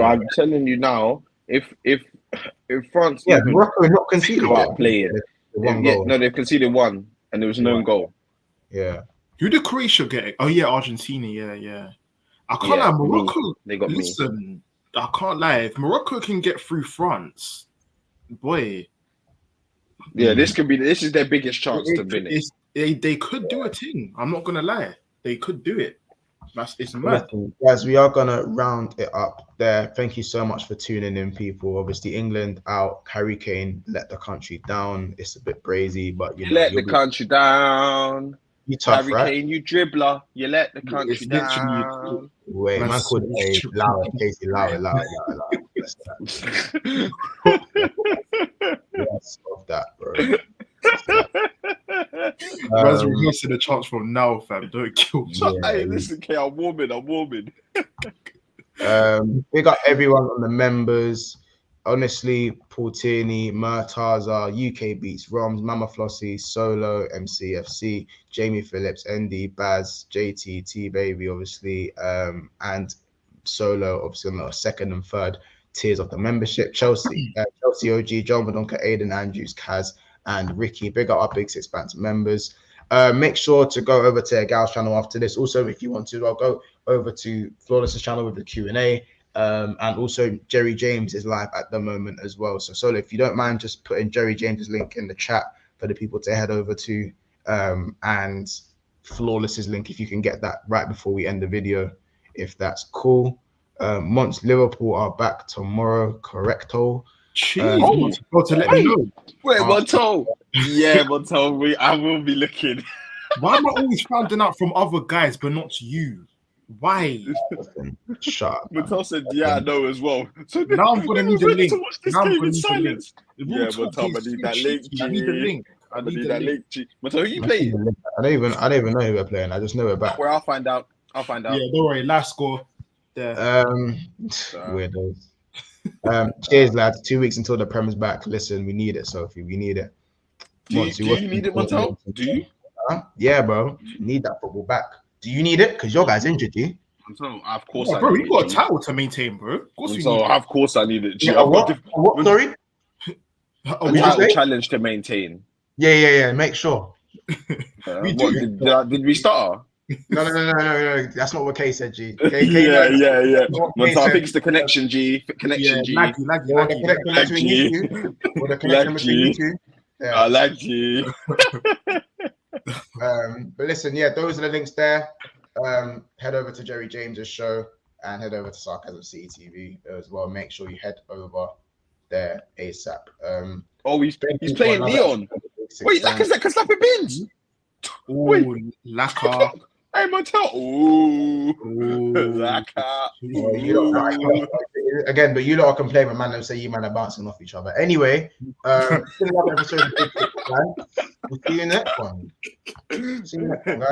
I'm telling you now, if France Morocco not conceded playing. They've conceded one, and there was no goal. Yeah. Who did Croatia get? Oh yeah, Argentina. Yeah. I can't lie, Morocco. They got me. I can't lie. If Morocco can get through France, boy. Yeah, this is their biggest chance to win it. They could do a thing. I'm not gonna lie. They could do it. It's mad. Guys, we are gonna round it up there. Thank you so much for tuning in, people. Obviously, England out. Harry Kane let the country down. It's a bit brazy, but you let the country down. You tough, Harry Kane, you dribbler. You let the country down. Wait, man called it loud, Casey, loud. Yes, of that, bro. Man's rehearsing a chance from now, fam. Don't kill me. Hey, listen, K, I'm warming. Big up everyone on the members. Honestly, Paul Tierney, Murtaza, UK Beats, Roms, Mama Flossie, Solo, MCFC, Jamie Phillips, ND, Baz, JT, T-Baby, obviously, and Solo, obviously, on the second and third tiers of the membership. Chelsea OG, John Vadonka, Aiden Andrews, Kaz, and Ricky. Big up our Big Six Bands members. Make sure to go over to Gal's channel after this. Also, if you want to, I'll go over to Flawless's channel with the Q&A. And also Jerry James is live at the moment as well. So if you don't mind just putting Jerry James's link in the chat for the people to head over to, and Flawless's link if you can get that right before we end the video, if that's cool. Once Liverpool are back tomorrow, correcto. Jeez, to let me know. Wait, Monto. Yeah, Monto, I will be looking. Why am I always finding out from other guys but not you? Why? Shut up. Mattel said, "Yeah, I know as well." So now I'm gonna need the link. To watch this Now I'm game gonna in need silence. the link. Yeah, Mattel, I need that link. I need the link. I need that link. Mattel, who you playing? I don't even know who we're playing. I just know we're back. Where I'll find out. Yeah, don't worry. Last score. There. Weirdos. Cheers, lads. 2 weeks until the Prem's back. Listen, we need it, Sophie. We need it. Do you need it, Mattel? Do you? Yeah, bro. Need that football back. Do you need it? Because your guy's injured, you. So of course, I bro, need you got a title to maintain, bro. Of course, of course, I need it. Yeah, what? Sorry. A title challenge to maintain. Yeah. Make sure. Did we start? No. That's not what Kay said, G. Yeah. I think it's the connection, G. Connection, G. Laggy. The connection between you two. Yeah. I like you. But listen, yeah, those are the links there. Head over to Jerry James's show and head over to Sarcasm CTV as well. Make sure you head over there ASAP. He's playing Leon. Wait, Lacazette can slap a bins. Ooh, Laka. Hey, Mattel. Ooh, Laka. Again, but you lot are complaining, man. Don't say you man are bouncing off each other. Anyway, still another episode of Big Six, man. We'll see you next one. See you next one, guys.